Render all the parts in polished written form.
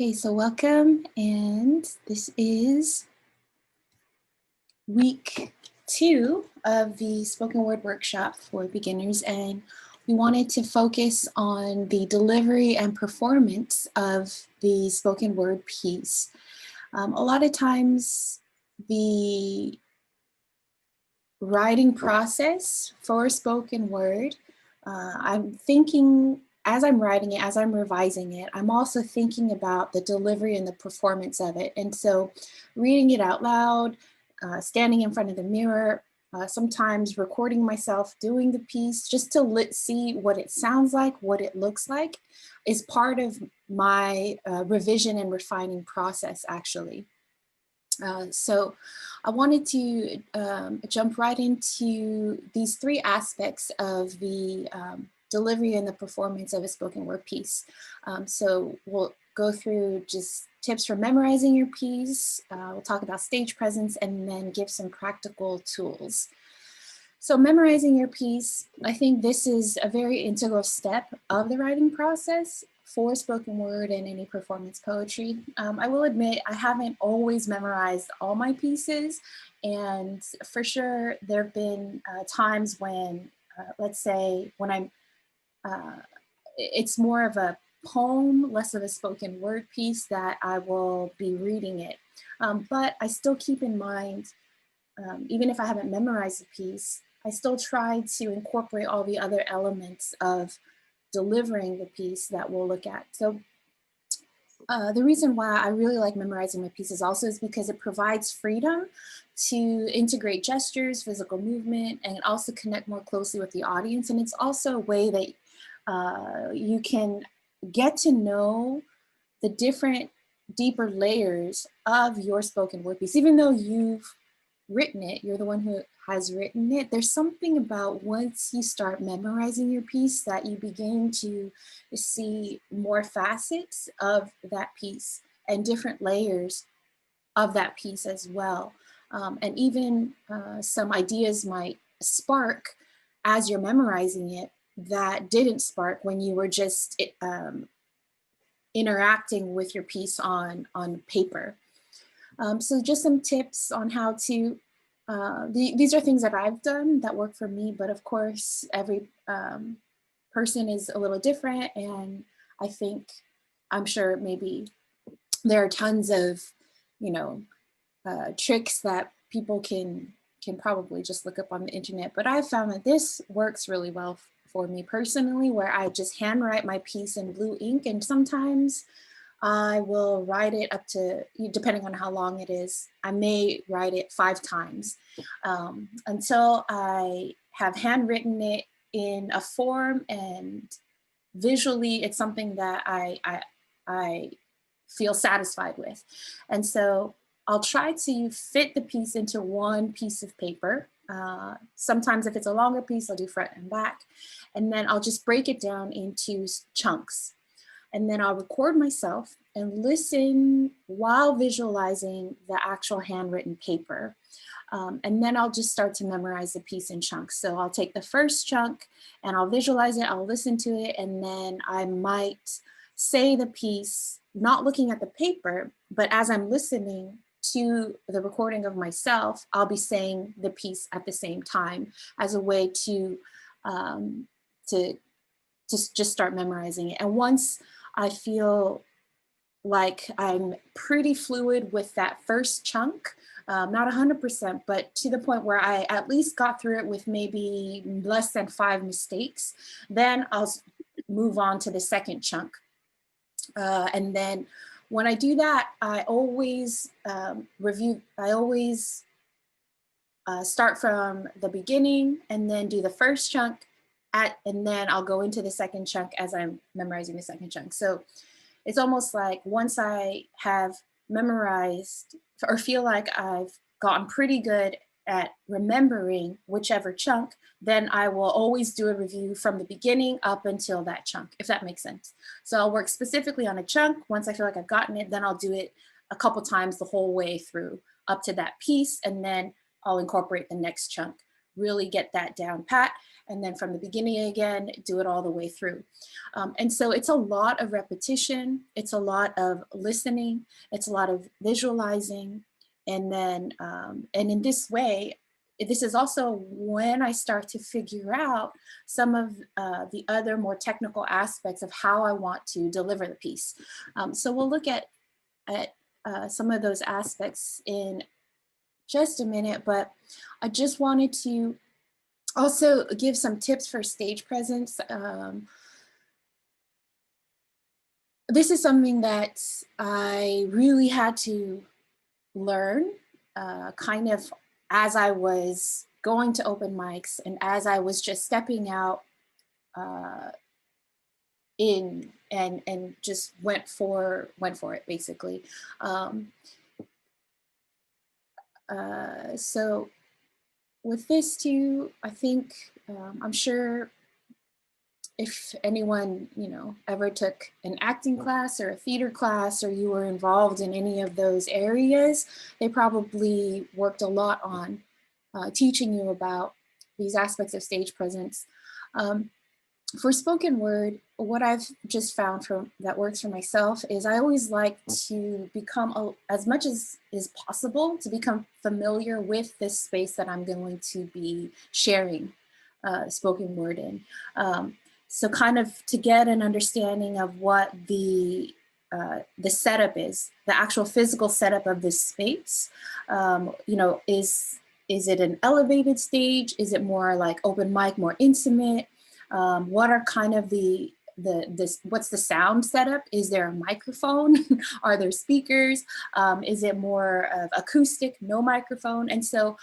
Okay, so welcome, and this is week 2 of the spoken word workshop for beginners, and we wanted to focus on the delivery and performance of the spoken word piece. A lot of times the writing process for spoken word, I'm thinking as I'm writing it, as I'm revising it, I'm also thinking about the delivery and the performance of it. And so reading it out loud, standing in front of the mirror, sometimes recording myself doing the piece just to see what it sounds like, what it looks like, is part of my revision and refining process, actually. So I wanted to jump right into these 3 aspects of the delivery and the performance of a spoken word piece. So we'll go through just tips for memorizing your piece, we'll talk about stage presence, and then give some practical tools. So memorizing your piece, I think this is a very integral step of the writing process for spoken word and any performance poetry. I will admit I haven't always memorized all my pieces, and for sure there have been times when, let's say, when it's more of a poem, less of a spoken word piece, that I will be reading it. But I still keep in mind, even if I haven't memorized the piece, I still try to incorporate all the other elements of delivering the piece that we'll look at. So the reason why I really like memorizing my pieces also is because it provides freedom to integrate gestures, physical movement, and also connect more closely with the audience. And it's also a way that you can get to know the different deeper layers of your spoken word piece. Even though you've written it, you're the one who has written it, there's something about once you start memorizing your piece that you begin to see more facets of that piece and different layers of that piece as well. And even some ideas might spark as you're memorizing it that didn't spark when you were just interacting with your piece on paper. So just some tips on how to, these are things that I've done that work for me, but of course, every person is a little different. And I think, I'm sure maybe there are tons of, tricks that people can probably just look up on the internet. But I've found that this works really well for me personally, where I just handwrite my piece in blue ink, and sometimes I will write it up to, depending on how long it is, I may write it 5 times until I have handwritten it in a form, and visually it's something that I feel satisfied with. And so I'll try to fit the piece into one piece of paper. Sometimes if it's a longer piece, I'll do front and back. And then I'll just break it down into chunks. And then I'll record myself and listen while visualizing the actual handwritten paper. And then I'll just start to memorize the piece in chunks. So I'll take the first chunk and I'll visualize it, I'll listen to it, and then I might say the piece, not looking at the paper, but as I'm listening to the recording of myself, I'll be saying the piece at the same time as a way to just start memorizing it. And once I feel like I'm pretty fluid with that first chunk, not 100%, but to the point where I at least got through it with maybe less than 5 mistakes, then I'll move on to the second chunk. And then when I do that, I always start from the beginning and then do the first chunk and then I'll go into the second chunk as I'm memorizing the second chunk. So it's almost like once I have memorized or feel like I've gotten pretty good at remembering whichever chunk, then I will always do a review from the beginning up until that chunk, if that makes sense. So I'll work specifically on a chunk. Once I feel like I've gotten it, then I'll do it a couple times the whole way through up to that piece, and then I'll incorporate the next chunk really get that down pat. And then from the beginning again, do it all the way through. And so it's a lot of repetition. It's a lot of listening. It's a lot of visualizing. And then, and in this way, this is also when I start to figure out some of the other more technical aspects of how I want to deliver the piece. So we'll look at some of those aspects in just a minute, but I just wanted to also give some tips for stage presence. This is something that I really had to learn kind of as I was going to open mics and as I was just stepping out in and just went for it basically. So with this too, I think I'm sure if anyone, you know, ever took an acting class or a theater class, or you were involved in any of those areas, they probably worked a lot on teaching you about these aspects of stage presence. For spoken word, what I've just found that works for myself is I always like to become, as much as is possible, to become familiar with this space that I'm going to be sharing spoken word in. So kind of to get an understanding of what the setup is, the actual physical setup of this space. You know, is it an elevated stage? Is it more like open mic, more intimate? What are kind of what's the sound setup? Is there a microphone? Are there speakers? Is it more of acoustic, no microphone? And so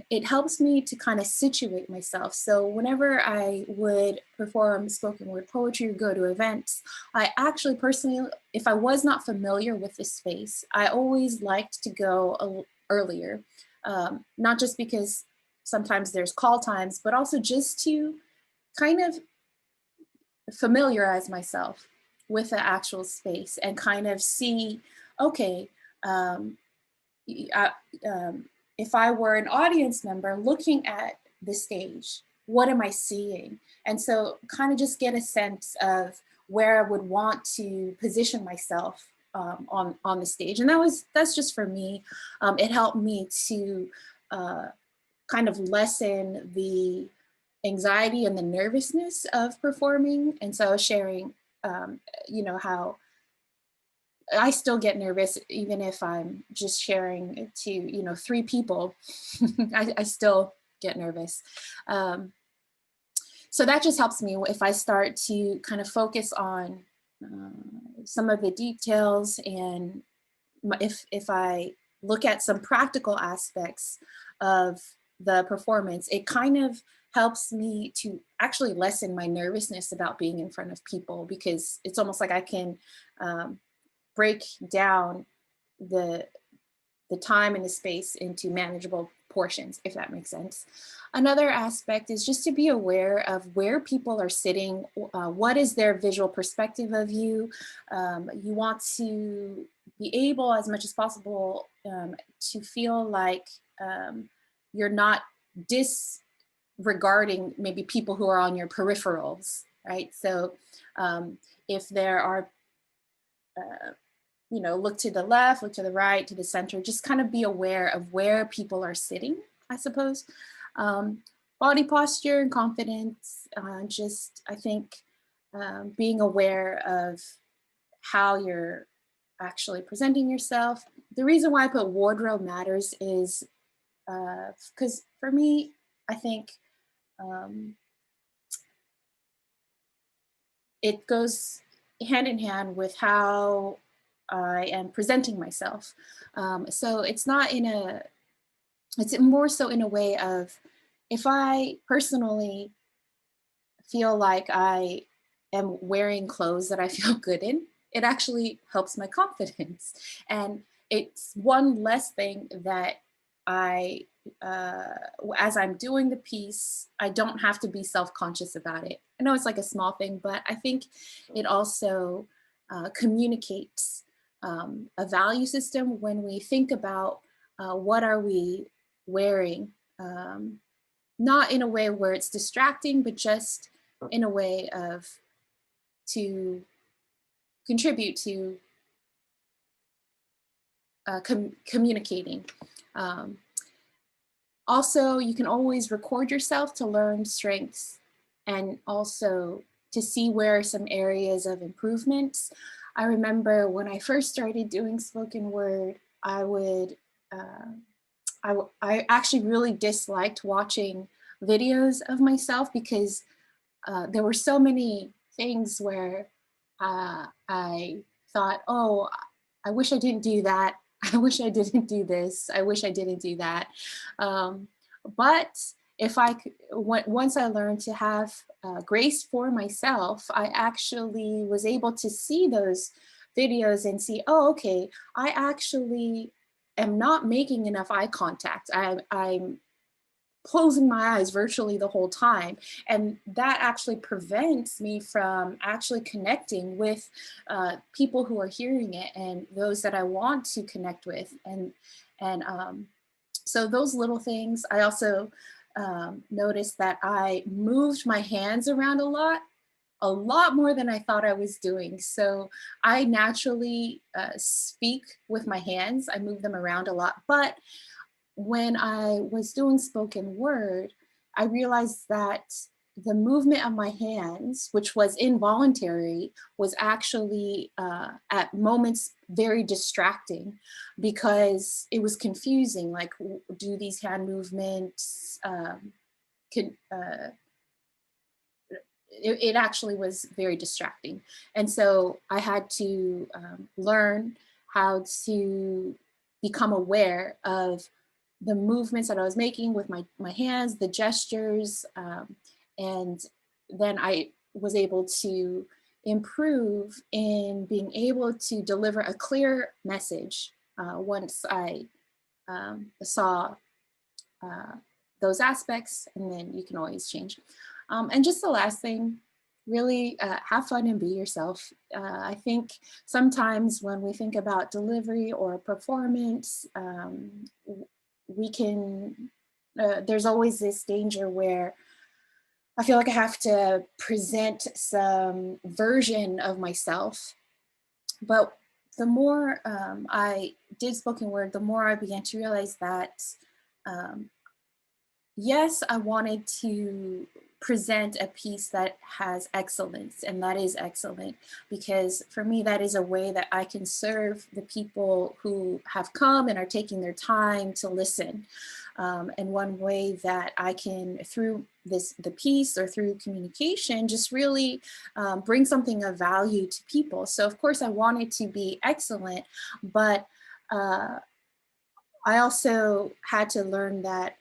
it helps me to kind of situate myself. So whenever I would perform spoken word poetry or go to events, I actually personally, if I was not familiar with the space, I always liked to go earlier, not just because sometimes there's call times, but also just to kind of familiarize myself with the actual space and kind of see, okay, I, if I were an audience member looking at the stage, what am I seeing? And so kind of just get a sense of where I would want to position myself on the stage. And that's just for me. It helped me to kind of lessen the anxiety and the nervousness of performing. And so I was sharing, you know, how I still get nervous even if I'm just sharing to, you know, 3 people. I still get nervous. So that just helps me if I start to kind of focus on some of the details, and if I look at some practical aspects of the performance, it kind of helps me to actually lessen my nervousness about being in front of people, because it's almost like I can break down the time and the space into manageable portions, if that makes sense. Another aspect is just to be aware of where people are sitting. What is their visual perspective of you? You want to be able, as much as possible, to feel like you're not disregarding maybe people who are on your peripherals, right? So if there are you know, look to the left, look to the right, to the center, just kind of be aware of where people are sitting, I suppose. Body posture and confidence, just, I think, being aware of how you're actually presenting yourself. The reason why I put wardrobe matters is because for me, I think it goes hand in hand with how I am presenting myself. So it's not it's more so in a way of, if I personally feel like I am wearing clothes that I feel good in, it actually helps my confidence. And it's one less thing that I, as I'm doing the piece, I don't have to be self-conscious about it. I know it's like a small thing, but I think it also communicates a value system when we think about what are we wearing. not in a way where it's distracting, but just in a way of to contribute to communicating. Um, Also, you can always record yourself to learn strengths and also to see where some areas of improvements. I remember when I first started doing spoken word, I would, uh, I actually really disliked watching videos of myself because there were so many things where I thought, oh, I wish I didn't do that. I wish I didn't do this. I wish I didn't do that. Um, but if I could, once I learned to have grace for myself, I actually was able to see those videos and see, oh, okay, I actually am not making enough eye contact. I'm closing my eyes virtually the whole time. And that actually prevents me from actually connecting with people who are hearing it and those that I want to connect with. And so those little things. I also noticed that I moved my hands around a lot more than I thought I was doing. So I naturally speak with my hands. I move them around a lot, but when I was doing spoken word, I realized that the movement of my hands, which was involuntary, was actually at moments very distracting because it was confusing. Like, do these hand movements can, it actually was very distracting. And so I had to learn how to become aware of the movements that I was making with my hands, the gestures, and then I was able to improve in being able to deliver a clear message once I saw uh, those aspects, and then you can always change. And just the last thing, really have fun and be yourself. I think sometimes when we think about delivery or performance, we can, there's always this danger where I feel like I have to present some version of myself. But the more I did spoken word, the more I began to realize that um, yes, I wanted to present a piece that has excellence, and that is excellent because for me, that is a way that I can serve the people who have come and are taking their time to listen. And one way that I can, through the piece or through communication, just really bring something of value to people. So, of course, I wanted to be excellent, but I also had to learn that.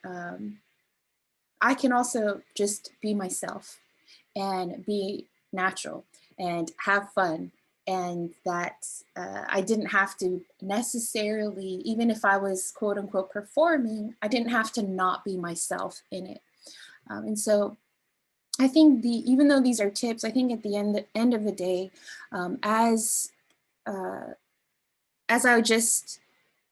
I can also just be myself and be natural and have fun. And that I didn't have to necessarily, even if I was quote unquote performing, I didn't have to not be myself in it. And so I think even though these are tips, I think at the end of the day, as as I just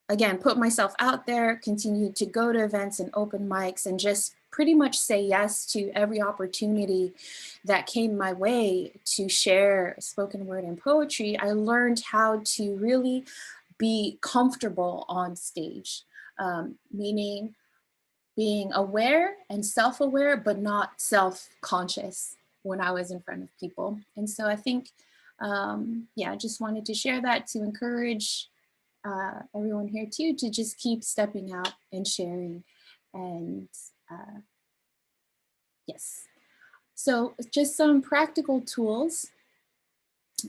again, put myself out there, continue to go to events and open mics, and just pretty much say yes to every opportunity that came my way to share spoken word and poetry. I learned how to really be comfortable on stage, meaning being aware and self-aware, but not self-conscious when I was in front of people. And so I think, yeah, I just wanted to share that to encourage everyone here too to just keep stepping out and sharing. And yes, so just some practical tools.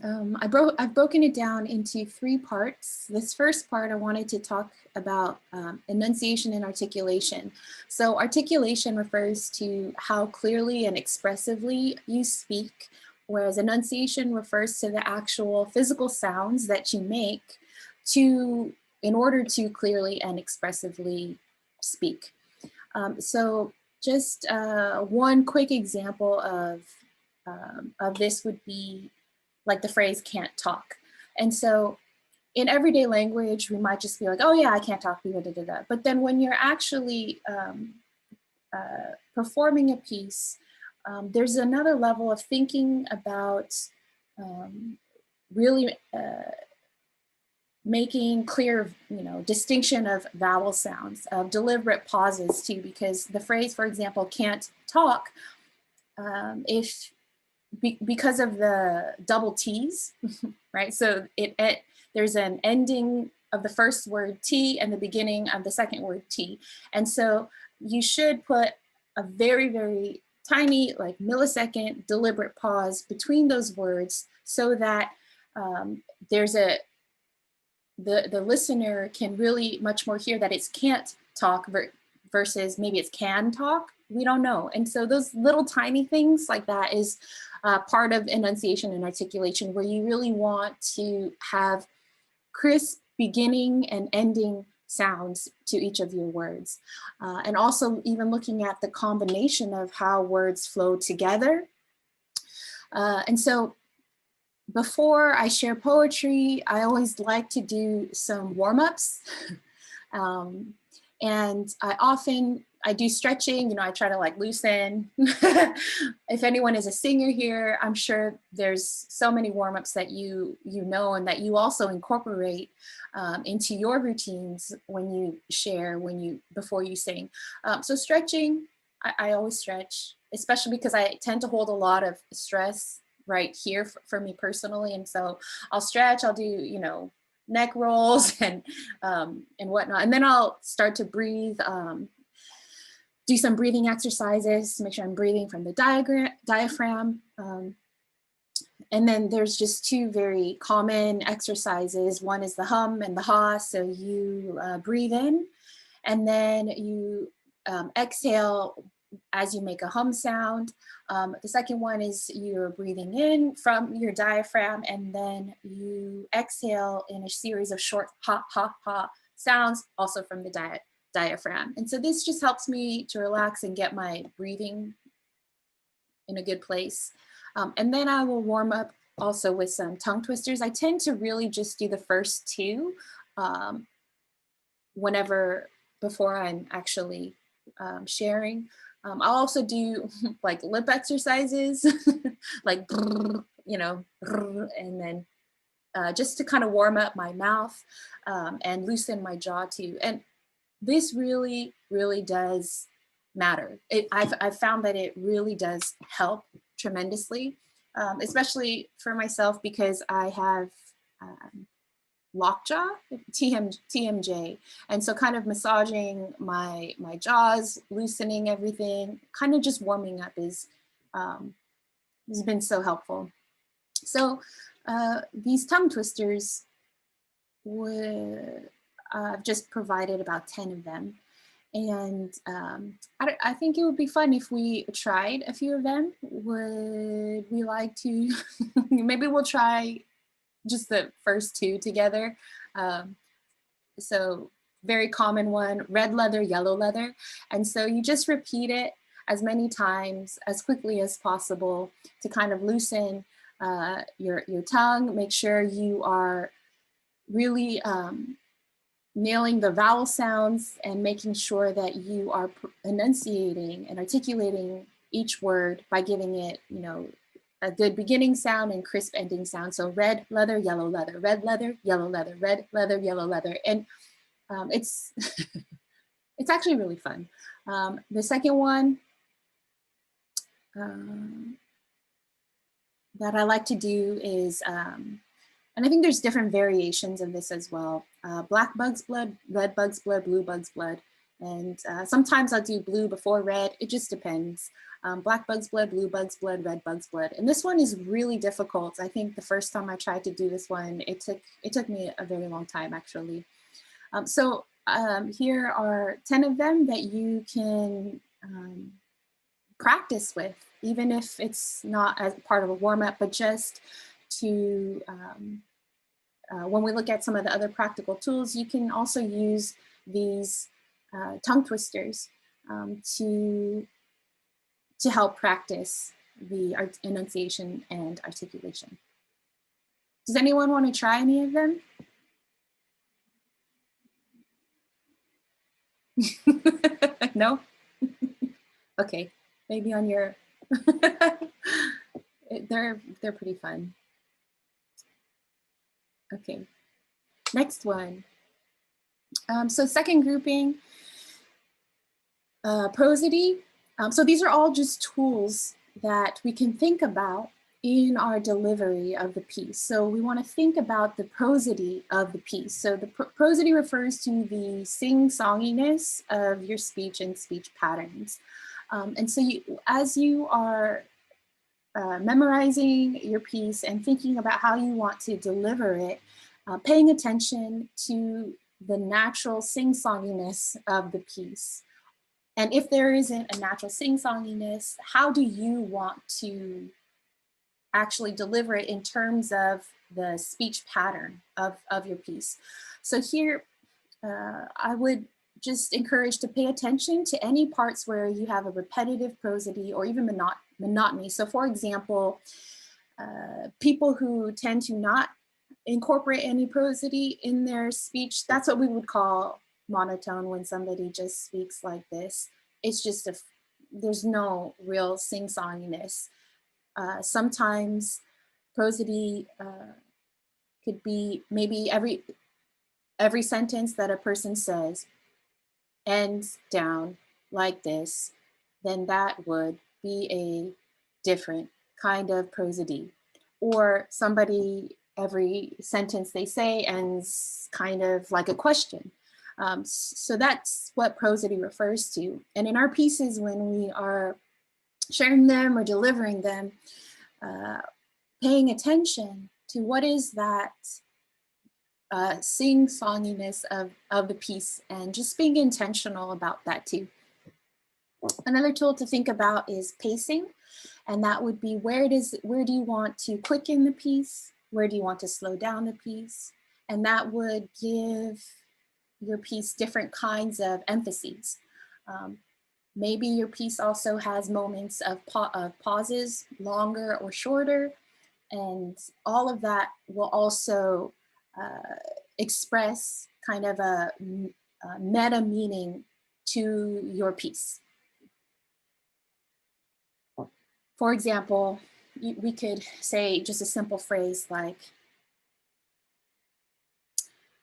I've broken it down into 3 parts. This first part, I wanted to talk about enunciation and articulation. So articulation refers to how clearly and expressively you speak, whereas enunciation refers to the actual physical sounds that you make in order to clearly and expressively speak. So just one quick example of this would be like the phrase can't talk. And so in everyday language, we might just be like, oh yeah, I can't talk, da, da, da, da. But then when you're actually performing a piece, there's another level of thinking about really making clear, distinction of vowel sounds, of deliberate pauses too, because the phrase, for example, can't talk, if because of the double T's, right? So there's an ending of the first word T and the beginning of the second word T. And so you should put a very, very tiny, like millisecond deliberate pause between those words so that there's the listener can really much more hear that it's can't talk versus maybe it's can talk. We don't know. And so those little tiny things like that is part of enunciation and articulation, where you really want to have crisp beginning and ending sounds to each of your words. And also even looking at the combination of how words flow together. And so before I share poetry, I always like to do some warm-ups. And I do stretching, I try to like loosen. If anyone is a singer here, I'm sure there's so many warm-ups that you know and that you also incorporate into your routines when you share, before you sing. So stretching, I always stretch, especially because I tend to hold a lot of stress right here for me personally. And so I'll stretch, I'll do, neck rolls and whatnot. And then I'll start to breathe, do some breathing exercises to make sure I'm breathing from the diaphragm. And then there's just two very common exercises. One is the hum and the ha. So you breathe in and then you exhale as you make a hum sound. The second one is you're breathing in from your diaphragm and then you exhale in a series of short ha, ha, ha sounds, also from the diaphragm. And so this just helps me to relax and get my breathing in a good place. And then I will warm up also with some tongue twisters. I tend to really just do the first two before I'm actually sharing. I'll also do like lip exercises, like, and then just to kind of warm up my mouth and loosen my jaw too. And this really, really does matter. I've found that it really does help tremendously, especially for myself because I have lockjaw, TMJ. And so kind of massaging my jaws, loosening everything, kind of just warming up has been so helpful. So these tongue twisters, I've just provided about 10 of them. And I think it would be fun if we tried a few of them. Would we like to, maybe we'll try just the first two together. So very common one, red leather, yellow leather. And so you just repeat it as many times, as quickly as possible to kind of loosen your tongue, make sure you are really nailing the vowel sounds and making sure that you are enunciating and articulating each word by giving it, a good beginning sound and crisp ending sound. So red leather, yellow leather, red leather, yellow leather, red leather, yellow leather. And it's, it's actually really fun. The second one that I like to do is, and I think there's different variations of this as well. Black bug's blood, red bug's blood, blue bug's blood. And sometimes I'll do blue before red. It just depends. Black bug's blood, blue bug's blood, red bug's blood. And this one is really difficult. I think the first time I tried to do this one, it took me a very long time actually. So here are 10 of them that you can practice with, even if it's not as part of a warm-up, but just to, when we look at some of the other practical tools, you can also use these tongue twisters to help practice the enunciation and articulation. Does anyone want to try any of them? No? Okay, maybe on your, they're pretty fun. Okay, next one. So second grouping, prosody. So these are all just tools that we can think about in our delivery of the piece. So we want to think about the prosody of the piece. So the prosody refers to the sing-songiness of your speech and speech patterns. And so as you are memorizing your piece and thinking about how you want to deliver it, paying attention to the natural sing-songiness of the piece. And if there isn't a natural sing-songiness, how do you want to actually deliver it in terms of the speech pattern of your piece? So here, I would just encourage to pay attention to any parts where you have a repetitive prosody or even monotony. So for example, people who tend to not incorporate any prosody in their speech, that's what we would call monotone when somebody just speaks like this. It's just there's no real sing-songiness. Sometimes prosody could be maybe every sentence that a person says ends down like this, then that would be a different kind of prosody. Or somebody, every sentence they say ends kind of like a question. So that's what prosody refers to. And in our pieces, when we are sharing them or delivering them, paying attention to what is that sing-songiness of the piece and just being intentional about that too. Another tool to think about is pacing, and that would be where do you want to quicken the piece? Where do you want to slow down the piece? And that would give your piece different kinds of emphases. Maybe your piece also has moments of pauses, longer or shorter, and all of that will also express kind of a meta meaning to your piece. For example, we could say just a simple phrase like,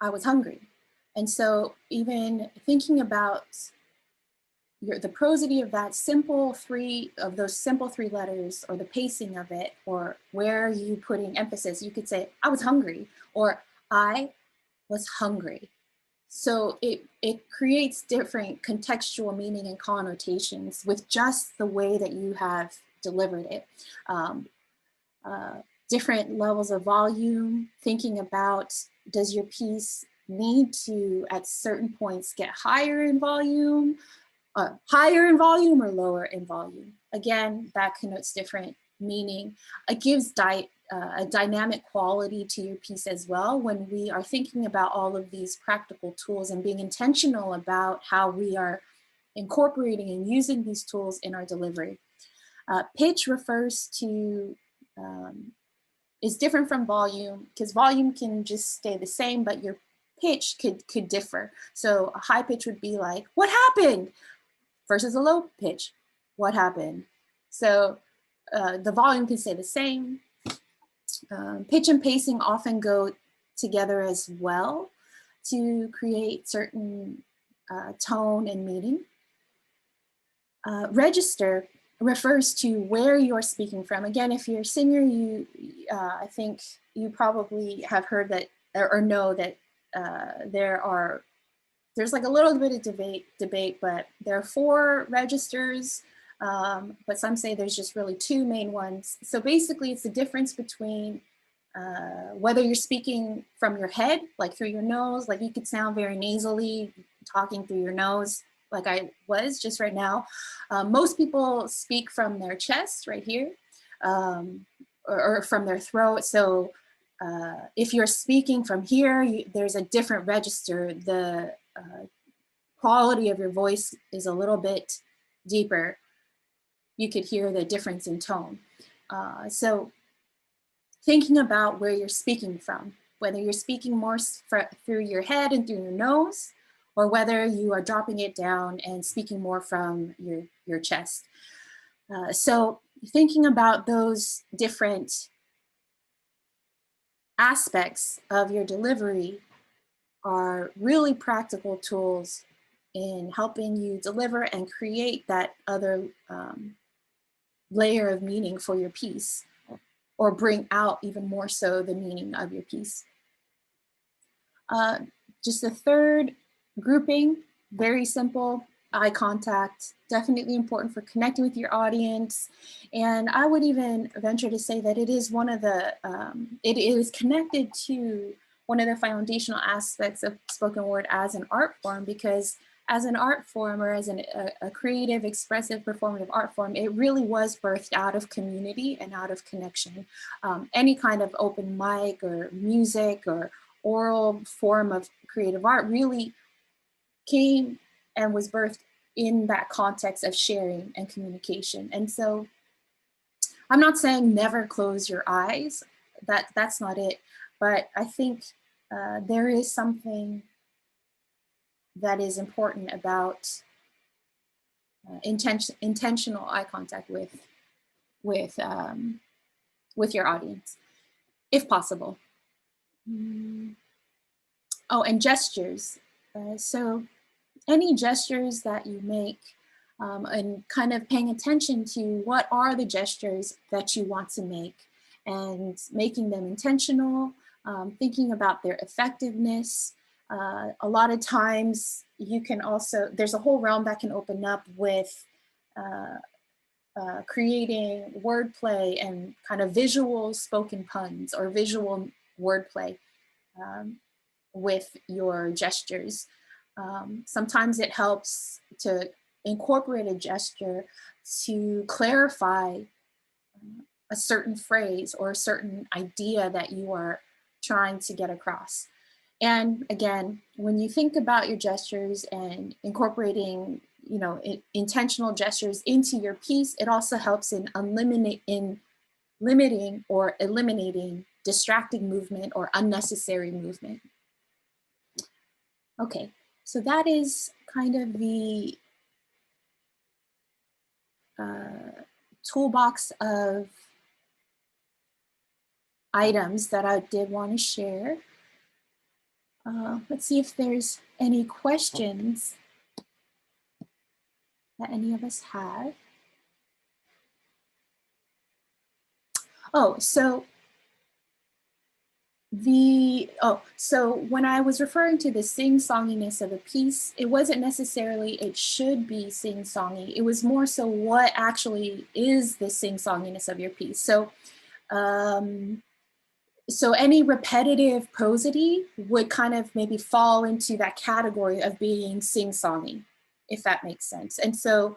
I was hungry. And so even thinking about the prosody of that those simple three letters, or the pacing of it, or where you putting emphasis, you could say, I was hungry, or I was hungry. So it creates different contextual meaning and connotations with just the way that you have delivered it. Different levels of volume, thinking about, does your piece need to at certain points get higher in volume or lower in volume? Again, that connotes different meaning. It gives a dynamic quality to your piece as well when we are thinking about all of these practical tools and being intentional about how we are incorporating and using these tools in our delivery. Pitch refers to, is different from volume, because volume can just stay the same, but your pitch could differ. So a high pitch would be like, what happened? Versus a low pitch, what happened? So the volume can stay the same. Pitch and pacing often go together as well to create certain tone and meaning. Register refers to where you're speaking from. Again, if you're a singer, I think you probably have heard that or know that there's like a little bit of debate, but there are 4 registers, but some say there's just really 2 main ones. So basically it's the difference between whether you're speaking from your head, like through your nose, like you could sound very nasally talking through your nose, like I was just right now. Most people speak from their chest right here, or from their throat. So if you're speaking from here, there's a different register. The quality of your voice is a little bit deeper. You could hear the difference in tone. So thinking about where you're speaking from, whether you're speaking more through your head and through your nose, or whether you are dropping it down and speaking more from your chest. So thinking about those different aspects of your delivery are really practical tools in helping you deliver and create that other layer of meaning for your piece, or bring out even more so the meaning of your piece. Just the third grouping, very simple, eye contact, definitely important for connecting with your audience. And I would even venture to say that it is one of the, it is connected to one of the foundational aspects of spoken word as an art form, because as an art form, or as a creative, expressive, performative art form, it really was birthed out of community and out of connection. Any kind of open mic or music or oral form of creative art really came and was birthed in that context of sharing and communication. And so I'm not saying never close your eyes, that's not it, but I think there is something that is important about intentional eye contact with your audience, if possible. Oh, and gestures. So any gestures that you make, and kind of paying attention to what are the gestures that you want to make, and making them intentional, thinking about their effectiveness. A lot of times you can also, there's a whole realm that can open up with creating wordplay and kind of visual spoken puns or visual wordplay with your gestures. Sometimes it helps to incorporate a gesture to clarify a certain phrase or a certain idea that you are trying to get across. And again, when you think about your gestures and incorporating, you know, intentional gestures into your piece, it also helps in limiting or eliminating distracting movement or unnecessary movement. Okay, so that is kind of the toolbox of items that I did want to share. Let's see if there's any questions that any of us have. Oh, so when I was referring to the sing-songiness of a piece, it wasn't necessarily it should be sing-songy. It was more so what actually is the sing-songiness of your piece. So, so any repetitive prosody would kind of maybe fall into that category of being sing-songy, if that makes sense. And so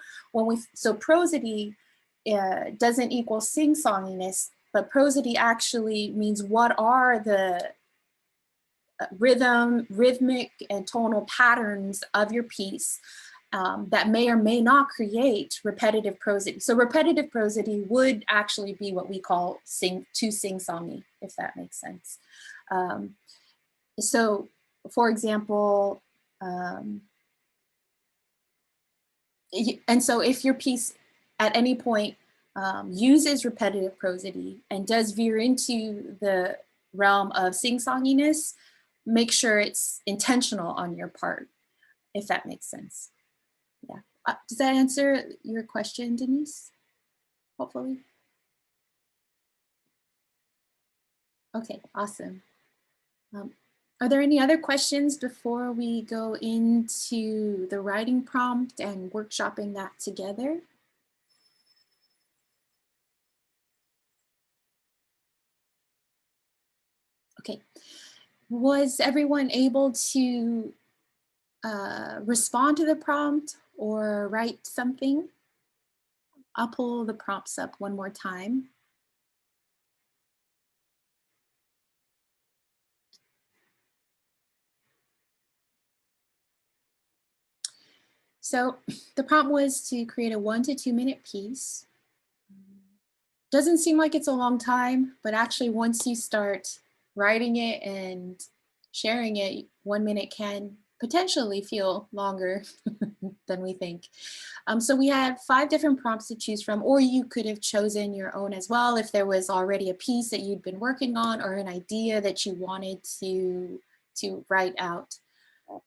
so prosody doesn't equal sing-songiness, but prosody actually means what are the rhythmic and tonal patterns of your piece that may or may not create repetitive prosody. So repetitive prosody would actually be what we call sing-songy, if that makes sense. So for example, and so if your piece at any point uses repetitive prosody and does veer into the realm of sing-songiness, make sure it's intentional on your part, if that makes sense. Yeah. Does that answer your question, Denise? Hopefully. Okay, awesome. Are there any other questions before we go into the writing prompt and workshopping that together? Okay. Was everyone able to respond to the prompt or write something? I'll pull the prompts up one more time. So the prompt was to create a 1 to 2 minute piece. Doesn't seem like it's a long time, but actually once you start writing it and sharing it, 1 minute can potentially feel longer than we think. So we had 5 different prompts to choose from, or you could have chosen your own as well if there was already a piece that you'd been working on or an idea that you wanted to write out.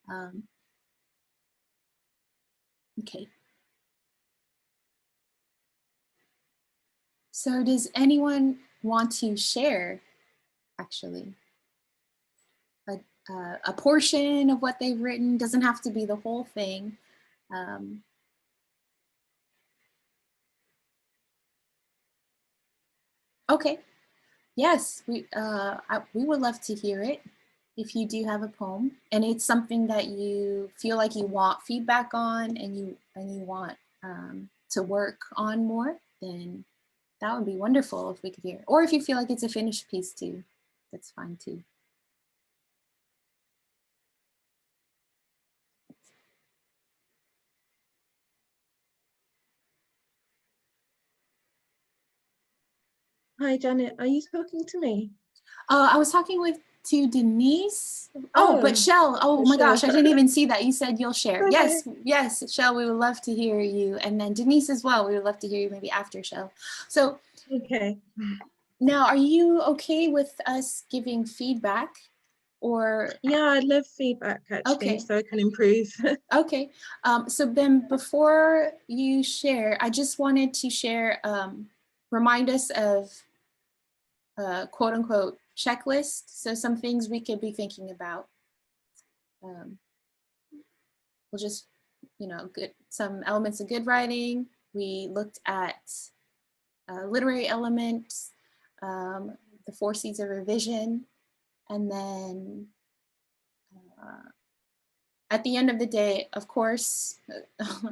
Um, okay. So does anyone want to share, actually, a portion of what they've written? Doesn't have to be the whole thing. Um, okay. Yes, we would love to hear it if you do have a poem and it's something that you feel like you want feedback on and you want to work on more, then that would be wonderful if we could hear. Or if you feel like it's a finished piece too, that's fine too. Hi, Janet. Are you talking to me? I was talking to Denise. Oh, but Oh, Shell. Oh my sure. gosh, I didn't even see that. You said you'll share. Okay. Yes, yes, Shell. We would love to hear you, and then Denise as well. We would love to hear you maybe after Shell. So Okay. now, are you okay with us giving feedback, or Yeah, I'd love feedback actually, okay? so I can improve. Okay. So then, before you share, I just wanted to share, remind us of quote unquote checklist. So some things we could be thinking about. Um, we'll just, some elements of good writing. We looked at literary elements, the 4 C's of revision, and then at the end of the day, of course,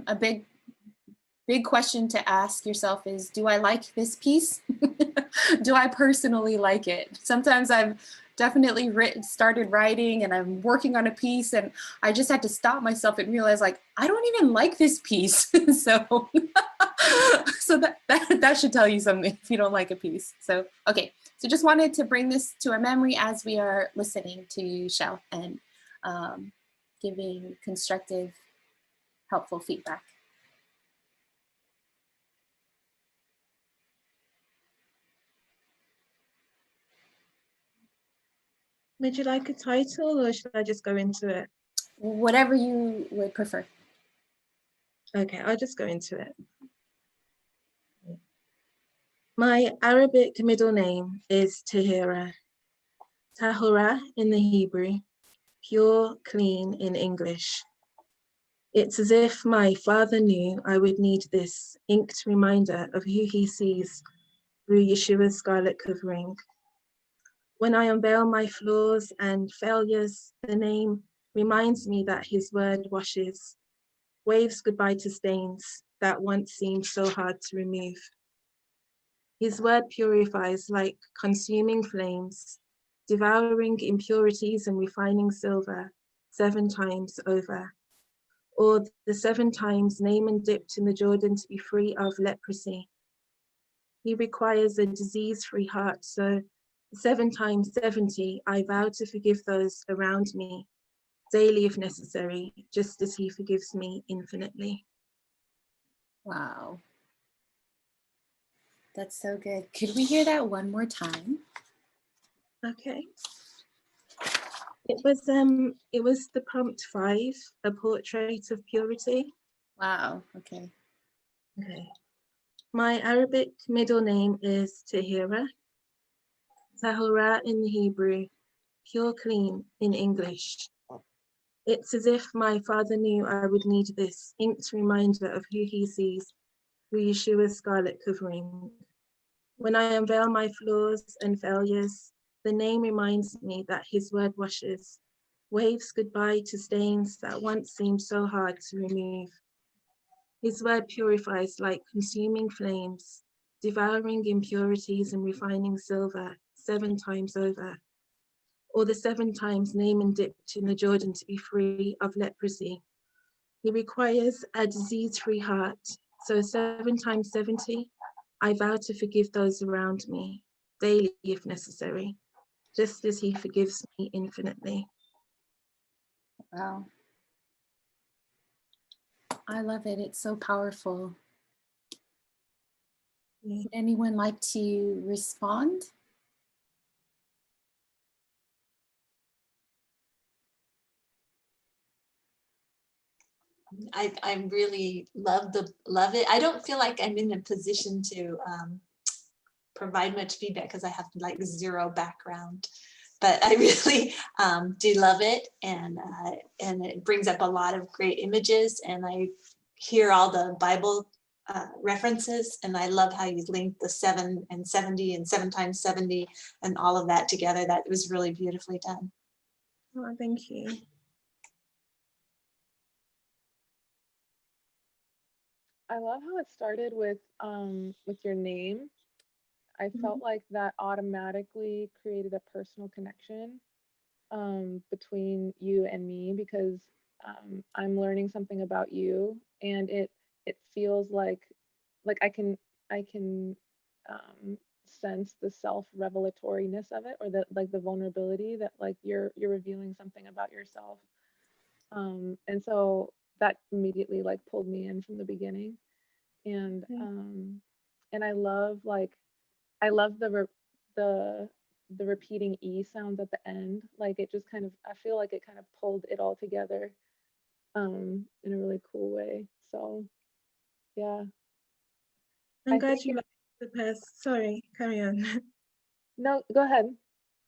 a big question to ask yourself is, do I like this piece? Do I personally like it? Sometimes I've definitely started writing and I'm working on a piece and I just had to stop myself and realize like, I don't even like this piece. so so that should tell you something if you don't like a piece. So, okay. So just wanted to bring this to our memory as we are listening to Shell and giving constructive, helpful feedback. Would you like a title or should I just go into it? Whatever you would prefer. Okay, I'll just go into it. My Arabic middle name is Tahira. Tahura in the Hebrew, pure, clean in English. It's as if my father knew I would need this inked reminder of who he sees through Yeshua's scarlet covering. When I unveil my flaws and failures, the name reminds me that his word washes, waves goodbye to stains that once seemed so hard to remove. His word purifies like consuming flames, devouring impurities and refining silver 7 times over. Or the 7 times Naaman dipped in the Jordan to be free of leprosy. He requires a disease-free heart, so 7 times 70, I vow to forgive those around me, daily if necessary, just as he forgives me infinitely. Wow. That's so good. Could we hear that one more time? Okay. It was the prompt 5, a portrait of purity. Wow. Okay. Okay. My Arabic middle name is Tahira. Tahura in the Hebrew, pure clean in English. It's as if my father knew I would need this inked reminder of who he sees through Yeshua's scarlet covering. When I unveil my flaws and failures, the name reminds me that his word washes, waves goodbye to stains that once seemed so hard to remove. His word purifies like consuming flames, devouring impurities and refining silver 7 times over. Or the 7 times Naaman dipped in the Jordan to be free of leprosy. He requires a disease-free heart. So 7 times 70, I vow to forgive those around me, daily if necessary, just as he forgives me infinitely. Wow. I love it. It's so powerful. Yeah. Would anyone like to respond? I really love it. I don't feel like I'm in a position to provide much feedback because I have like zero background, but I really do love it, and it brings up a lot of great images, and I hear all the Bible references, and I love how you link the 7 and 70 and 7 times 70 and all of that together. That was really beautifully done. Oh, thank you. I love how it started with your name. I felt like that automatically created a personal connection between you and me, because I'm learning something about you, and it feels like I can sense the self-revelatoriness of it, or the like the vulnerability that like you're revealing something about yourself. And so that immediately like pulled me in from the beginning. And and I love the the repeating E sounds at the end. Like it just kind of, I feel like it kind of pulled it all together in a really cool way. So yeah. I'm I glad think you liked the person. Sorry, carry on. no, go ahead.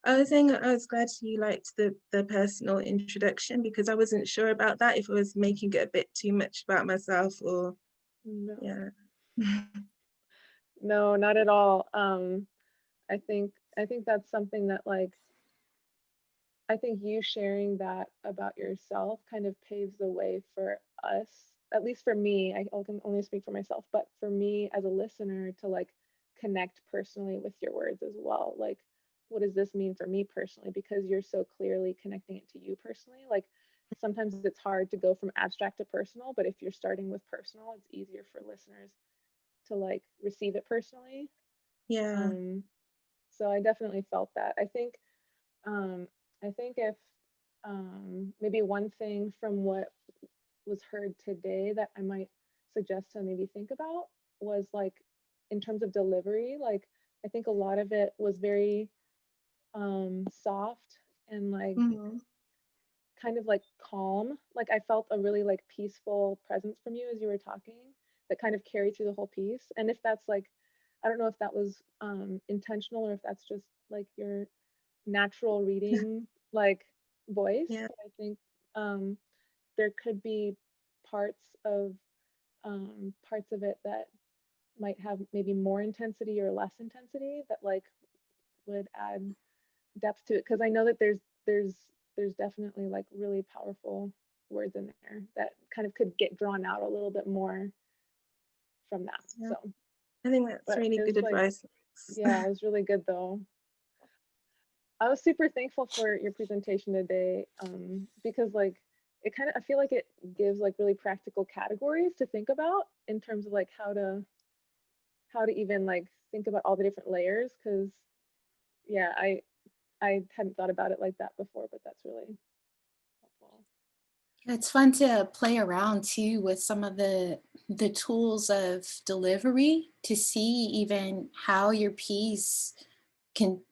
I was saying I was glad you liked the personal introduction, because I wasn't sure about that, if I was making it a bit too much about myself or No, yeah. no, not at all. I think that's something that like, I think you sharing that about yourself kind of paves the way for us, at least for me. I can only speak for myself, but for me as a listener to like connect personally with your words as well. Like, what does this mean for me personally? Because you're so clearly connecting it to you personally. Like, sometimes it's hard to go from abstract to personal, but if you're starting with personal, it's easier for listeners to like receive it personally. Yeah. So I definitely felt that. Um, I think if maybe one thing from what was heard today that I might suggest to maybe think about was like in terms of delivery, like I think a lot of it was very soft and like kind of like calm. Like I felt a really like peaceful presence from you as you were talking that kind of carried through the whole piece. And if that's like, I don't know if that was intentional or if that's just like your natural reading like voice, Yeah. but I think there could be parts of parts of it that might have maybe more intensity or less intensity that like would add depth to it, because I know that there's definitely like really powerful words in there that kind of could get drawn out a little bit more from that. Yeah. So I think that's but really it was good like, advice. yeah, it was really good though. I was super thankful for your presentation today, because like it kind of, I feel like it gives like really practical categories to think about in terms of like how to even like think about all the different layers, because yeah, I hadn't thought about it like that before, but that's really helpful. It's fun to play around too with some of the tools of delivery to see even how your piece can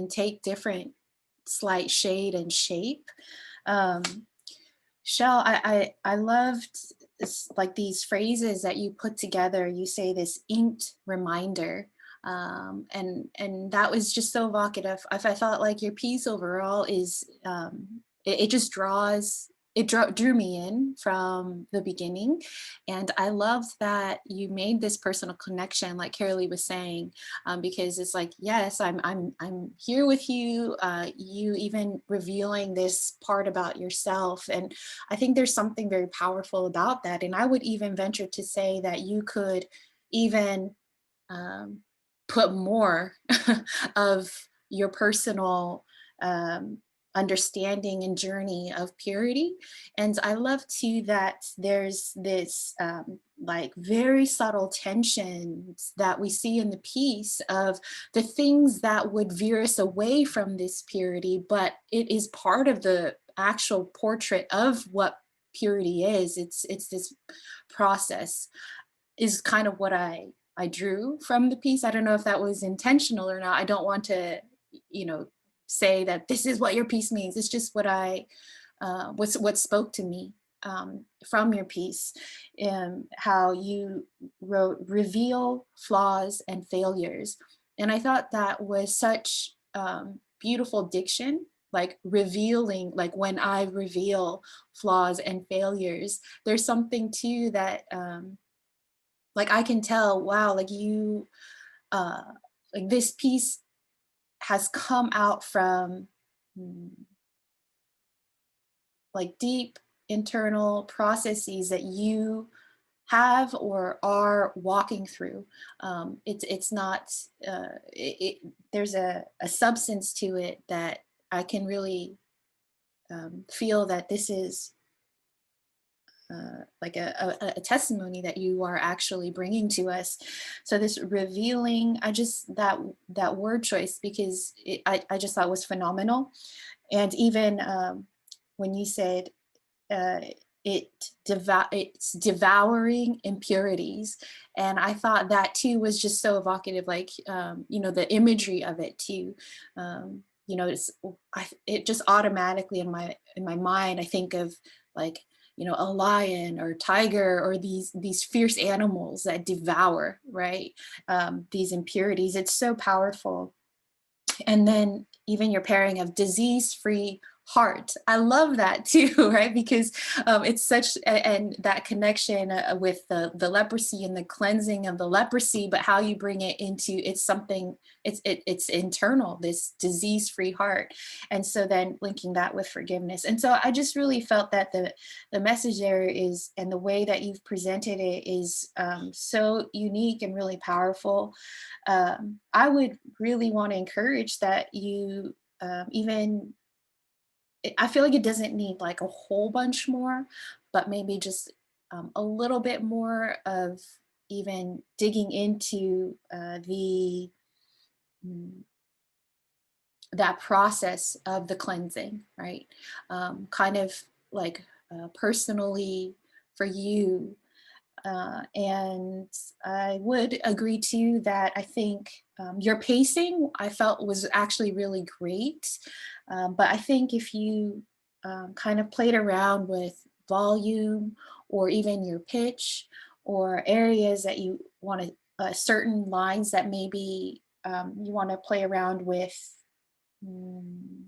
take different slight shade and shape. Um, Shell, I loved this, like these phrases that you put together. You say this inked reminder, and that was just so evocative. I felt like your piece overall is it just draws. It drew me in from the beginning, and I loved that you made this personal connection, like Carolee was saying, because it's like, yes, I'm here with you. You even revealing this part about yourself, and I think there's something very powerful about that. And I would even venture to say that you could even put more of your personal understanding and journey of purity. And I love too that there's this like very subtle tensions that we see in the piece of the things that would veer us away from this purity, but it is part of the actual portrait of what purity is. It's this process is kind of what I drew from the piece. I don't know if that was intentional or not. I don't want to, you know, say that this is what your piece means. It's just what what spoke to me from your piece, and how you wrote reveal flaws and failures. And I thought that was such beautiful diction, like revealing, like when I reveal flaws and failures, there's something too that like I can tell, wow, like you, like this piece has come out from mm, like deep internal processes that you have or are walking through. It's not, there's a substance to it that I can really feel that this is like a testimony that you are actually bringing to us. So this revealing, I just, that word choice, because I just thought was phenomenal. And even when you said uh, it's devouring impurities, and I thought that too was just so evocative, like you know, the imagery of it too. You know, it just automatically in my mind I think of like, you know, a lion or tiger or these fierce animals that devour, right? These impurities. It's so powerful. And then even your pairing of disease-free heart. I love that too, right? Because it's such, and that connection with the leprosy and the cleansing of the leprosy, but how you bring it into, it's something, it's internal, this disease-free heart. And so then linking that with forgiveness. And so I just really felt that the message there is, and the way that you've presented it is so unique and really powerful. I would really want to encourage that you even, I feel like it doesn't need like a whole bunch more, but maybe just a little bit more of even digging into mm, that process of the cleansing, right? Kind of like personally for you. And I would agree too that I think your pacing I felt was actually really great. But I think if you kind of played around with volume or even your pitch or areas that you want to, certain lines that maybe you want to play around with, mm,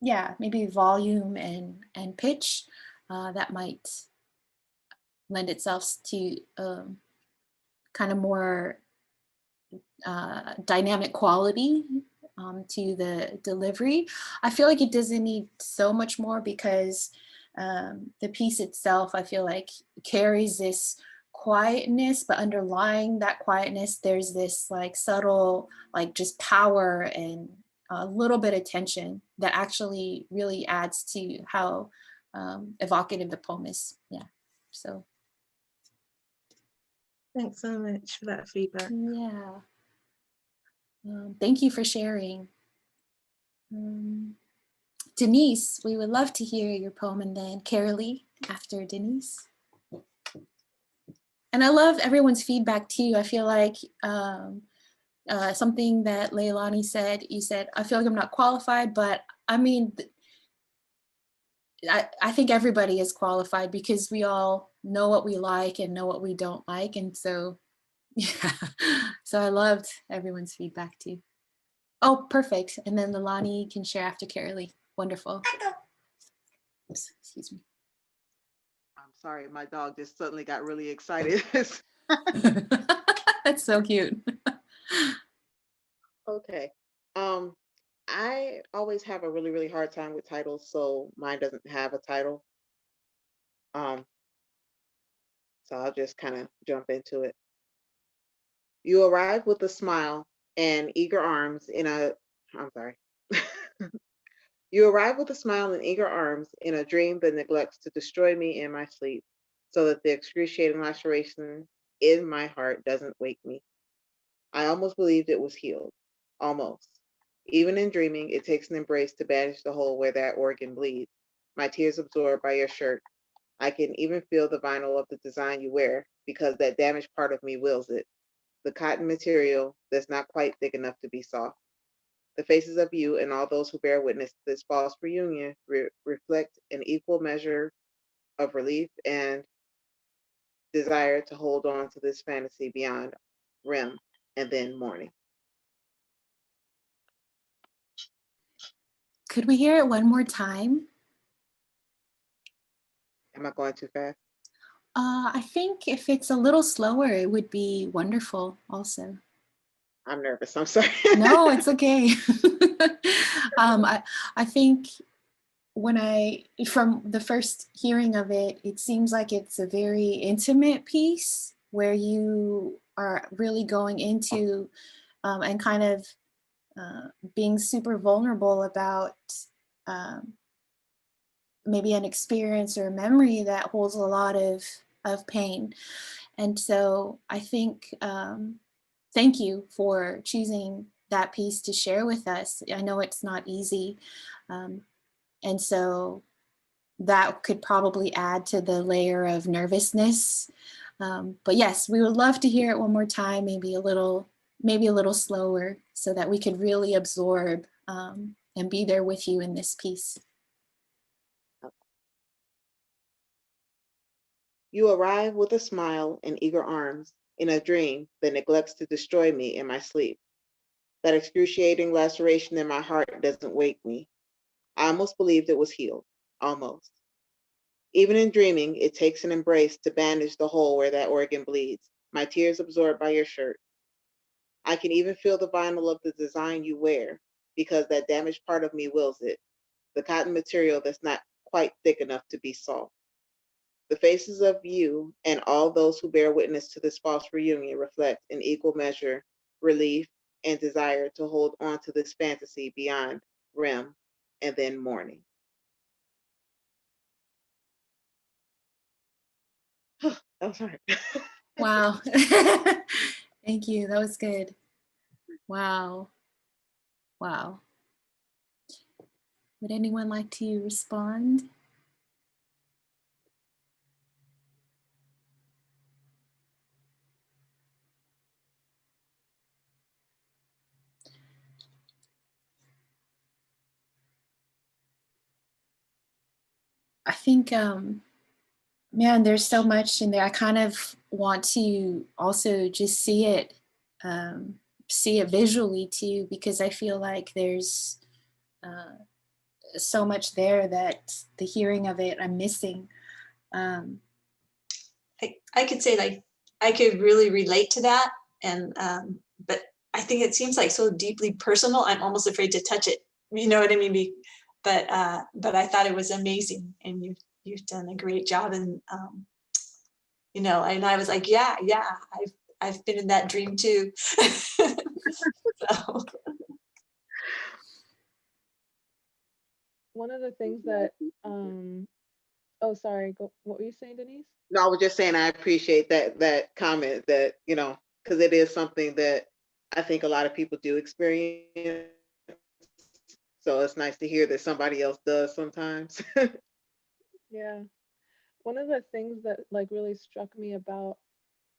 yeah, maybe volume and pitch, that might lend itself to kind of more dynamic quality to the delivery. I feel like it doesn't need so much more because the piece itself, I feel like, carries this quietness, but underlying that quietness, there's this like subtle, like just power and a little bit of tension that actually really adds to how evocative the poem is. Yeah, so. Thanks so much for that feedback. Yeah. Thank you for sharing. Denise, we would love to hear your poem, and then Carolee after Denise. And I love everyone's feedback too. I feel like something that Leilani said, you said, I feel like I'm not qualified, but I mean, I think everybody is qualified because we all know what we like and know what we don't like. And so, yeah, so I loved everyone's feedback too. Oh, perfect. And then Leilani can share after Carolee. Wonderful. Oops, excuse me. I'm sorry, my dog just suddenly got really excited. That's so cute. Okay. I always have a really, really hard time with titles, so mine doesn't have a title. Um, so I'll just kind of jump into it. You arrive with a smile and eager arms in a, I'm sorry. You arrive with a smile and eager arms in a dream that neglects to destroy me in my sleep, so that the excruciating laceration in my heart doesn't wake me. I almost believed it was healed. Almost. Even in dreaming, it takes an embrace to bandage the hole where that organ bleeds. My tears absorbed by your shirt. I can even feel the vinyl of the design you wear because that damaged part of me wills it. The cotton material that's not quite thick enough to be soft. The faces of you and all those who bear witness to this false reunion reflect an equal measure of relief and desire to hold on to this fantasy beyond REM and then morning. Could we hear it one more time? Am I going too fast? I think if it's a little slower, it would be wonderful also. I'm nervous. I'm sorry. No, it's okay. I think from the first hearing of it, it seems like it's a very intimate piece where you are really going into and kind of being super vulnerable about maybe an experience or a memory that holds a lot of pain. And so I think, thank you for choosing that piece to share with us. I know it's not easy. And so that could probably add to the layer of nervousness. But yes, we would love to hear it one more time, maybe a little slower so that we could really absorb and be there with you in this piece. You arrive with a smile and eager arms in a dream that neglects to destroy me in my sleep. That excruciating laceration in my heart doesn't wake me. I almost believed it was healed. Almost. Even in dreaming, it takes an embrace to bandage the hole where that organ bleeds, my tears absorbed by your shirt. I can even feel the vinyl of the design you wear, because that damaged part of me wills it, the cotton material that's not quite thick enough to be soft. The faces of you and all those who bear witness to this false reunion reflect in equal measure relief and desire to hold on to this fantasy beyond REM and then morning. That was hard. Wow. Thank you. That was good. Wow. Wow. Would anyone like to respond? I think, man, there's so much in there. I kind of want to also just see it visually too, because I feel like there's so much there that the hearing of it I'm missing. I could say like I could really relate to that, and but I think it seems like so deeply personal. I'm almost afraid to touch it. You know what I mean? But I thought it was amazing, and you've done a great job. And you know, and I was like, yeah, I've been in that dream too. So. One of the things that oh, sorry, what were you saying, Denise? No, I was just saying I appreciate that comment that, because it is something that I think a lot of people do experience. So it's nice to hear that somebody else does sometimes. Yeah. One of the things that like really struck me about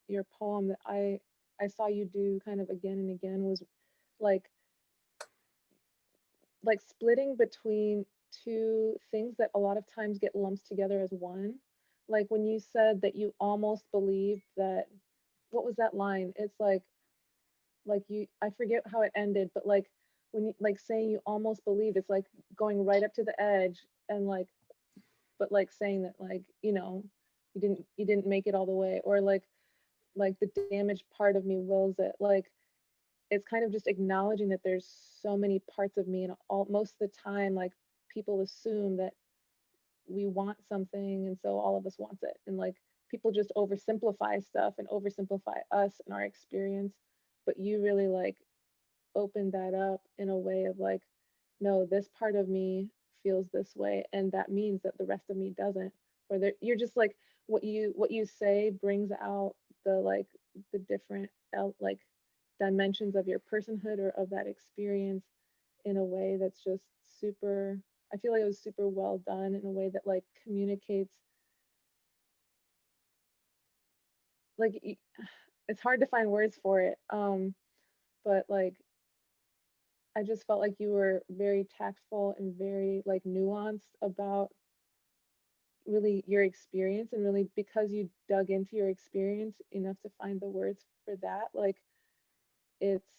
your poem that I saw you do kind of again and again was like splitting between two things that a lot of times get lumped together as one. Like when you said that you almost believed that, what was that line? It's like you, I forget how it ended, but like when you like saying you almost believed, it's like going right up to the edge and like, but like saying that like, you know, you didn't make it all the way, or like the damaged part of me wills it. Like it's kind of just acknowledging that there's so many parts of me, and all most of the time like people assume that we want something and so all of us wants it, and like people just oversimplify stuff and oversimplify us and our experience, but you really like opened that up in a way of like, no, this part of me feels this way, and that means that the rest of me doesn't. Or that you're just like, what you say brings out the like the different like dimensions of your personhood or of that experience in a way that's just super, I feel like it was super well done in a way that like communicates like it's hard to find words for it. But like I just felt like you were very tactful and very like nuanced about really your experience, and really because you dug into your experience enough to find the words for that, like it's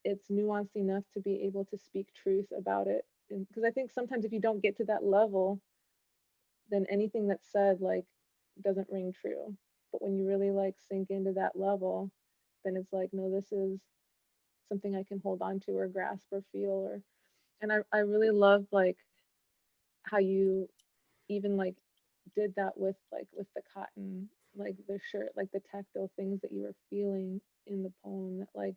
it's nuanced enough to be able to speak truth about it. And because I think sometimes if you don't get to that level, then anything that's said like doesn't ring true. But when you really like sink into that level, then it's like, no, this is something I can hold on to or grasp or feel. Or and I really love like how you even like did that with the cotton, like the shirt, like the tactile things that you were feeling in the poem, that like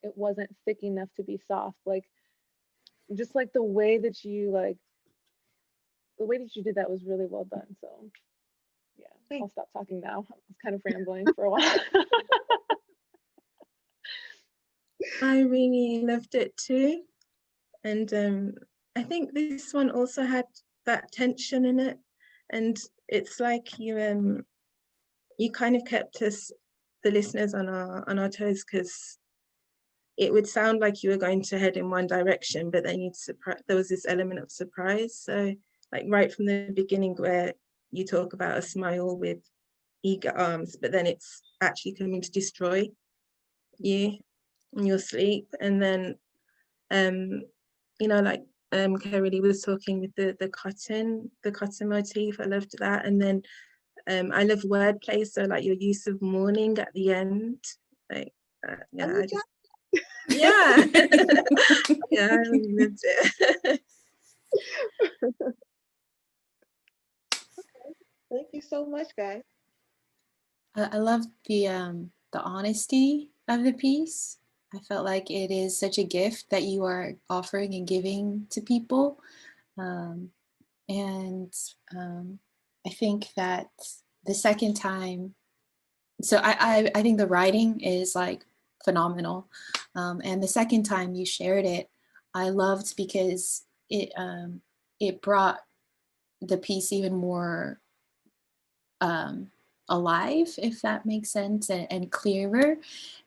it wasn't thick enough to be soft. Like just like the way that you did that was really well done. So yeah, I'll Thank stop talking now. I was kind of rambling for a while. I really loved it too. And I think this one also had that tension in it. And it's like you kind of kept us, the listeners, on our toes, because it would sound like you were going to head in one direction, but then there was this element of surprise. So like right from the beginning where you talk about a smile with eager arms, but then it's actually coming to destroy you in your sleep. And then like Kerry was talking with the cotton motif. I loved that. And then I love wordplay, so like your use of morning at the end, like oh, yeah, you I just yeah. Yeah, I really loved it. Thank you so much, guys. I love the honesty of the piece. I felt like it is such a gift that you are offering and giving to people. Um, and I think that the second time, so I think the writing is like phenomenal. And the second time you shared it, I loved because it brought the piece even more um, alive, if that makes sense, and clearer.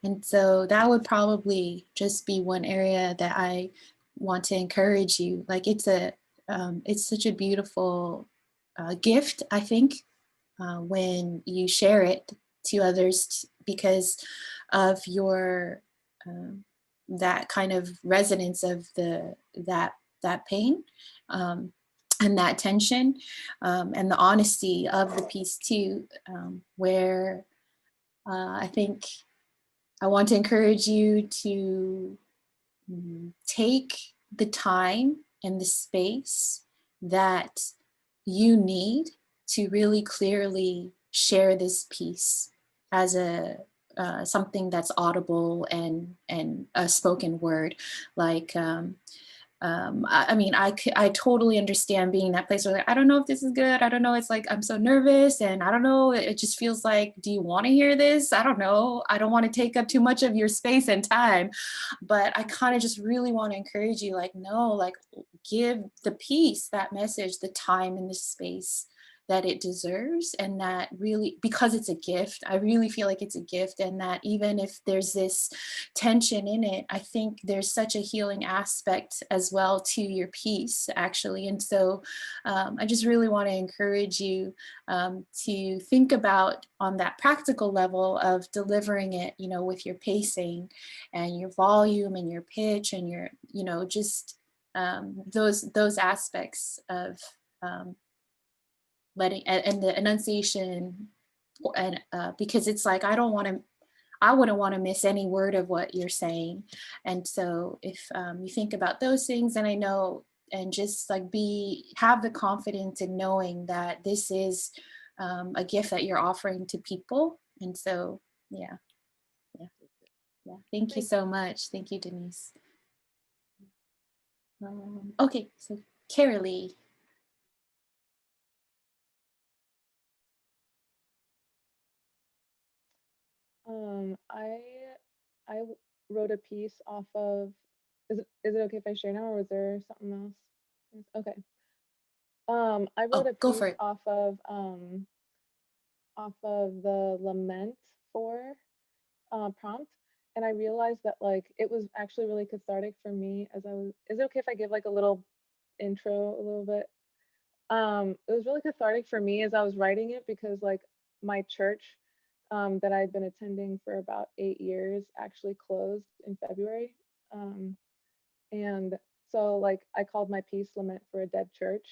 And so that would probably just be one area that I want to encourage you. Like it's such a beautiful gift, I think, when you share it to others because of your that kind of resonance of that pain. And that tension, and the honesty of the piece too, where I think I want to encourage you to take the time and the space that you need to really clearly share this piece as a something that's audible and a spoken word. Like I mean, I totally understand being in that place where like, I don't know if this is good. I don't know. It's like, I'm so nervous and I don't know. It just feels like, do you want to hear this? I don't know. I don't want to take up too much of your space and time, but I kind of just really want to encourage you, like, no, like give the piece, that message, the time and the space that it deserves. And that really, because it's a gift, I really feel like it's a gift. And that even if there's this tension in it, I think there's such a healing aspect as well to your piece, actually. And so I just really want to encourage you to think about on that practical level of delivering it, with your pacing and your volume and your pitch and your, just those aspects of letting and the enunciation, and because it's like I wouldn't want to miss any word of what you're saying. And so if you think about those things, and I know, and just like have the confidence in knowing that this is a gift that you're offering to people. And so yeah. Thank you so much. Thank you, Denise. Okay, so Carolee. I wrote a piece off of. Is it okay if I share now, or was there something else? Okay. I wrote Oh, a go for piece it. off of off of the Lament for prompt, and I realized that like it was actually really cathartic for me as I was. Is it okay if I give like a little intro a little bit? It was really cathartic for me as I was writing it because like my church that I'd been attending for about 8 years actually closed in February. Um, and so like I called my piece Lament for a Dead Church.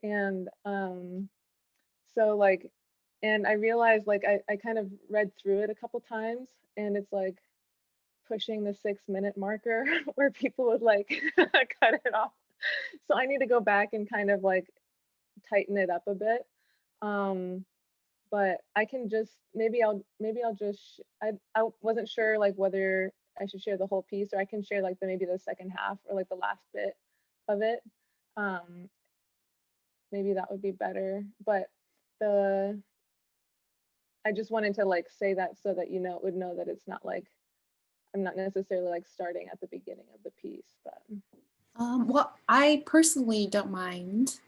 And so like, and I realized like I kind of read through it a couple times and it's like pushing the 6-minute marker where people would like cut it off. So I need to go back and kind of like tighten it up a bit. But I can just maybe I'll just I wasn't sure like whether I should share the whole piece or I can share like maybe the second half or like the last bit of it. Um, Maybe that would be better. But the I just wanted to like say that so that would know that it's not like I'm not necessarily like starting at the beginning of the piece, but Well, I personally don't mind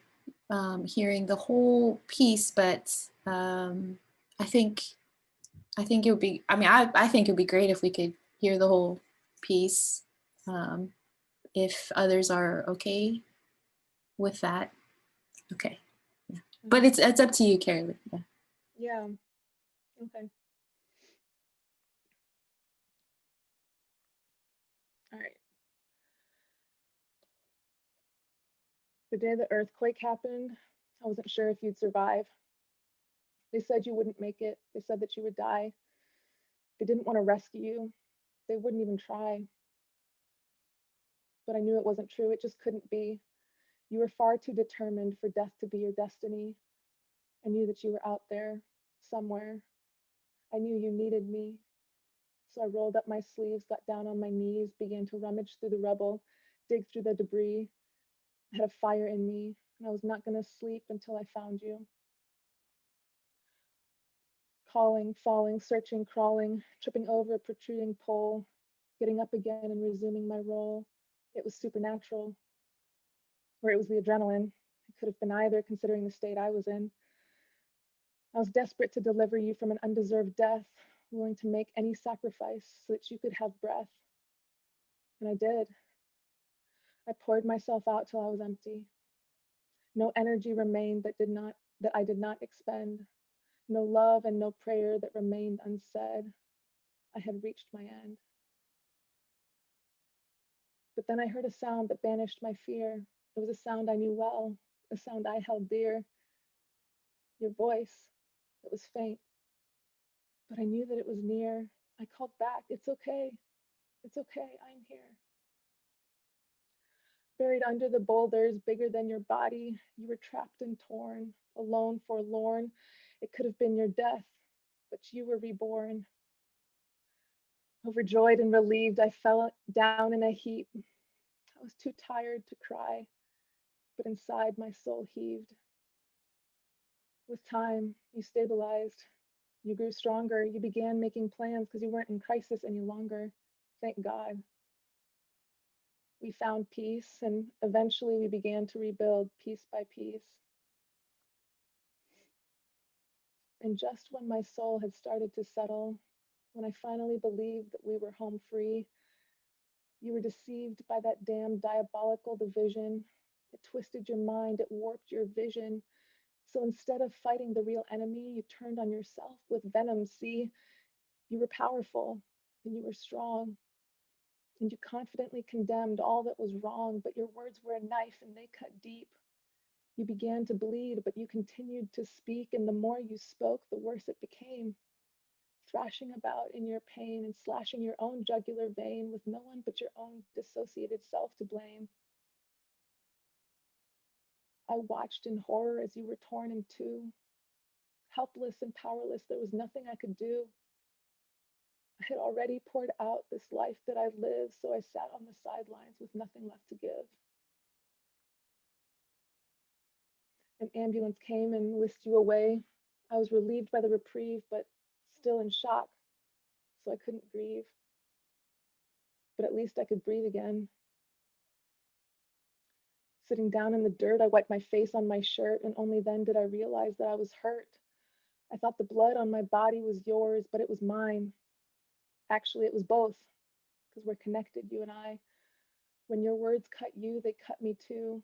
hearing the whole piece, but I think it would be. I mean, I think it would be great if we could hear the whole piece. If others are okay with that, okay. Yeah. But it's up to you, Carolyn. Yeah. yeah, okay. All right. The day the earthquake happened, I wasn't sure if you'd survive. They said you wouldn't make it. They said that you would die. They didn't want to rescue you. They wouldn't even try. But I knew it wasn't true. It just couldn't be. You were far too determined for death to be your destiny. I knew that you were out there, somewhere. I knew you needed me. So I rolled up my sleeves, got down on my knees, began to rummage through the rubble, dig through the debris. I had a fire in me, and I was not going to sleep until I found you. Calling, falling, searching, crawling, tripping over a protruding pole, getting up again and resuming my role. It was supernatural, or it was the adrenaline. It could have been either, considering the state I was in. I was desperate to deliver you from an undeserved death, willing to make any sacrifice so that you could have breath. And I did. I poured myself out till I was empty. No energy remained that I did not expend. No love and no prayer that remained unsaid. I had reached my end. But then I heard a sound that banished my fear. It was a sound I knew well, a sound I held dear. Your voice. It was faint, but I knew that it was near. I called back, it's okay. It's okay, I'm here. Buried under the boulders, bigger than your body, you were trapped and torn, alone, forlorn. It could have been your death, but you were reborn. Overjoyed and relieved, I fell down in a heap. I was too tired to cry, but inside my soul heaved. With time, you stabilized. You grew stronger. You began making plans because you weren't in crisis any longer. Thank God. We found peace, and eventually we began to rebuild piece by piece. And just when my soul had started to settle, when I finally believed that we were home free, you were deceived by that damn diabolical division. It twisted your mind, it warped your vision. So instead of fighting the real enemy, you turned on yourself with venom. See, you were powerful and you were strong, and you confidently condemned all that was wrong, but your words were a knife and they cut deep. You began to bleed, but you continued to speak, and the more you spoke, the worse it became. Thrashing about in your pain and slashing your own jugular vein with no one but your own dissociated self to blame. I watched in horror as you were torn in two. Helpless and powerless, there was nothing I could do. I had already poured out this life that I lived, so I sat on the sidelines with nothing left to give. An ambulance came and whisked you away. I was relieved by the reprieve, but still in shock, so I couldn't grieve. But at least I could breathe again. Sitting down in the dirt, I wiped my face on my shirt, and only then did I realize that I was hurt. I thought the blood on my body was yours, but it was mine. Actually, it was both, because we're connected, you and I. When your words cut you, they cut me too.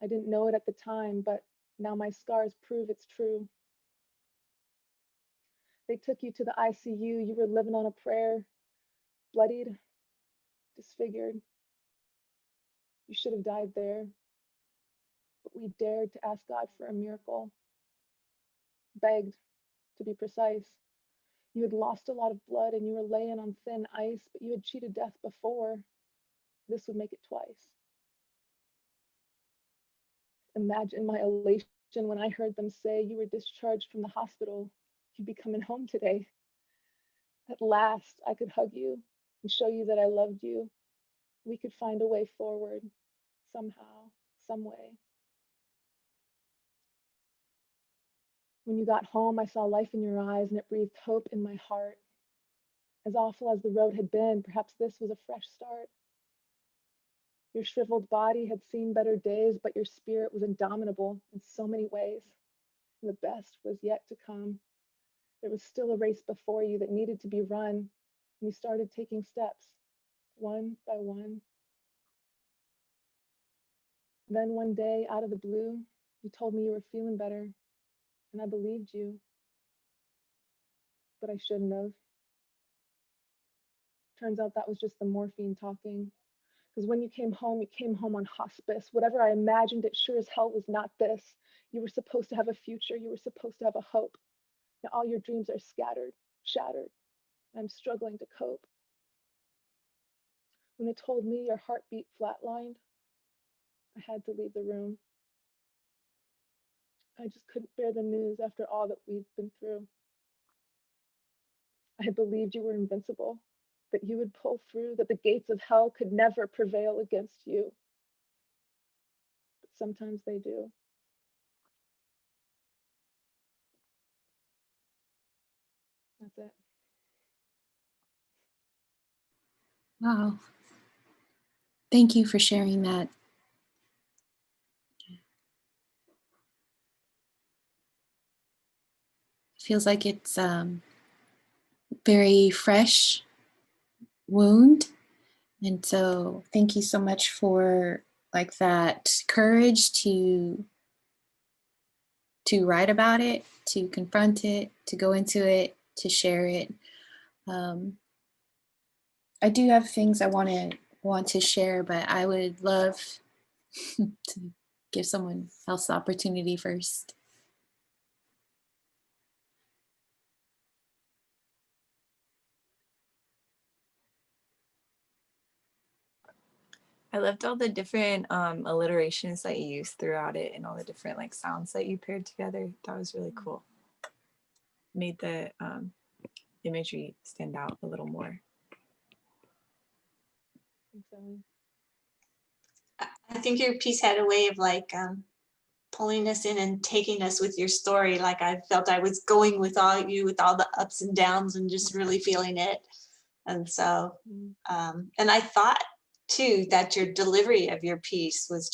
I didn't know it at the time, but now my scars prove it's true. They took you to the ICU. You were living on a prayer, bloodied, disfigured. You should have died there, but we dared to ask God for a miracle. Begged, to be precise. You had lost a lot of blood and you were laying on thin ice, but you had cheated death before. This would make it twice. Imagine my elation when I heard them say you were discharged from the hospital. You'd be coming home today. At last, I could hug you and show you that I loved you. We could find a way forward, somehow, some way. When you got home, I saw life in your eyes and it breathed hope in my heart. As awful as the road had been, perhaps this was a fresh start. Your shriveled body had seen better days, but your spirit was indomitable in so many ways. And the best was yet to come. There was still a race before you that needed to be run. And you started taking steps, one by one. Then one day, out of the blue, you told me you were feeling better, and I believed you. But I shouldn't have. Turns out that was just the morphine talking. Because when you came home on hospice. Whatever I imagined, it sure as hell was not this. You were supposed to have a future. You were supposed to have a hope. Now all your dreams are scattered, shattered. I'm struggling to cope. When they told me your heartbeat flatlined, I had to leave the room. I just couldn't bear the news after all that we'd been through. I believed you were invincible, that you would pull through, that the gates of hell could never prevail against you. But sometimes they do. That's it. Wow. Thank you for sharing that. Feels like it's very fresh wound. And so thank you so much for like that courage to write about it, to confront it, to go into it, to share it. I do have things I want to share, but I would love to give someone else the opportunity first. I loved all the different alliterations that you used throughout it and all the different like sounds that you paired together. That was really cool. Made the imagery stand out a little more. I think your piece had a way of like pulling us in and taking us with your story. Like I felt I was going with all you, with all the ups and downs and just really feeling it. And so, and I thought too that your delivery of your piece was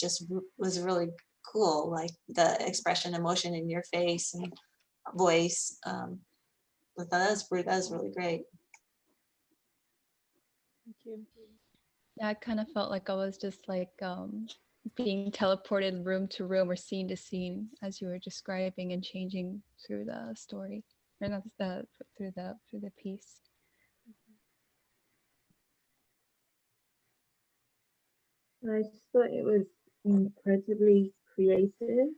really cool. Like the expression, emotion in your face and voice. But that was really great. Thank you. Yeah, I kind of felt like I was just like being teleported room to room or scene to scene as you were describing and changing through the story, or not through the piece. I just thought it was incredibly creative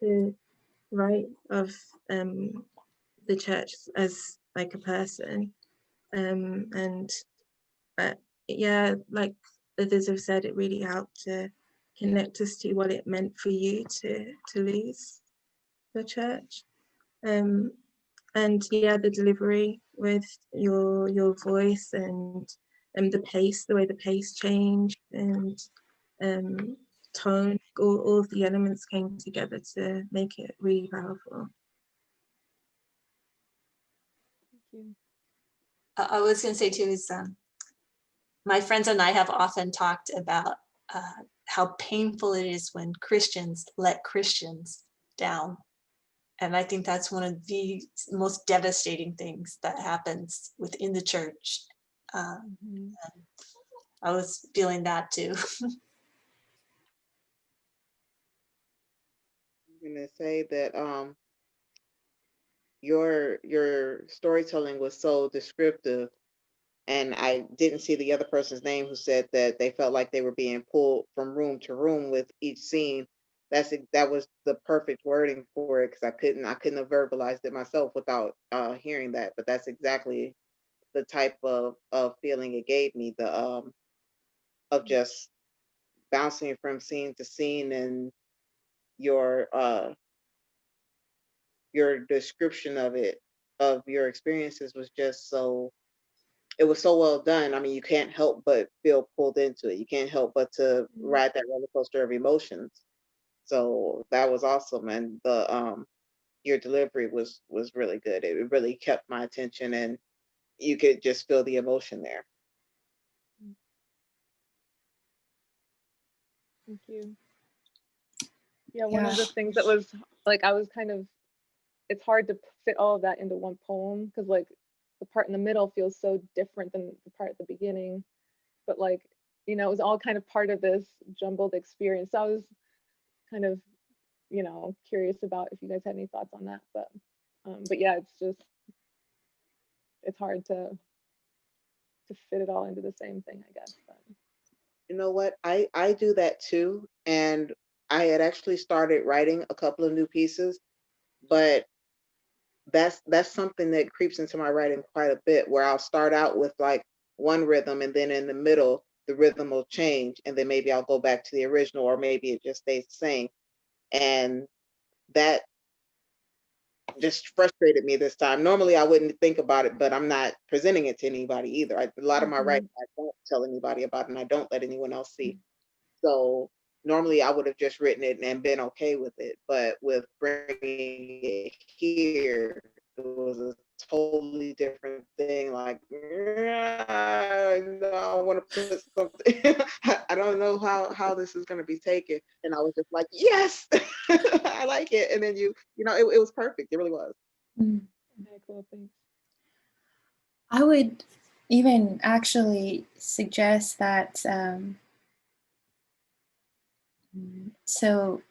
to write of the church as like a person, and yeah, like others have said, it really helped to connect us to what it meant for you to lose the church, and yeah, the delivery with your voice and the way the pace changed and tone, all of the elements came together to make it really powerful. Thank you. I was going to say too is my friends and I have often talked about how painful it is when Christians let Christians down. And I think that's one of the most devastating things that happens within the church. Mhm. I was feeling that too. I'm gonna say that your storytelling was so descriptive, and I didn't see the other person's name who said that they felt like they were being pulled from room to room with each scene. That was the perfect wording for it, because I couldn't have verbalized it myself without hearing that. But that's exactly the type of feeling it gave me, the of just bouncing from scene to scene, and your your description of it, of your experiences, was just so, it was so well done. I mean, you can't help but feel pulled into it. You can't help but to Mhm. ride that roller coaster of emotions. So that was awesome, and the your delivery was really good. It really kept my attention, and you could just feel the emotion there. Thank you. Yeah, one Yeah. of the things that was like, I was kind of, it's hard to fit all of that into one poem because like the part in the middle feels so different than the part at the beginning. But like, it was all kind of part of this jumbled experience. So I was kind of, curious about if you guys had any thoughts on that. But yeah, it's hard to fit it all into the same thing, I guess. But You know what? I do that too, and I had actually started writing a couple of new pieces, but that's something that creeps into my writing quite a bit, where I'll start out with like one rhythm, and then in the middle the rhythm will change, and then maybe I'll go back to the original, or maybe it just stays the same. And that just frustrated me this time. Normally I wouldn't think about it, but I'm not presenting it to anybody either. A lot of my Mhm. writing I don't tell anybody about, and I don't let anyone else see. So normally I would have just written it and been okay with it. But with bringing it here, it was a totally different thing. Like, no, I want to put something. I don't know how this is going to be taken. And I was just like, yes, I like it. And then it was perfect. It really was. Mm. Okay, cool, thanks. I would even actually suggest that, so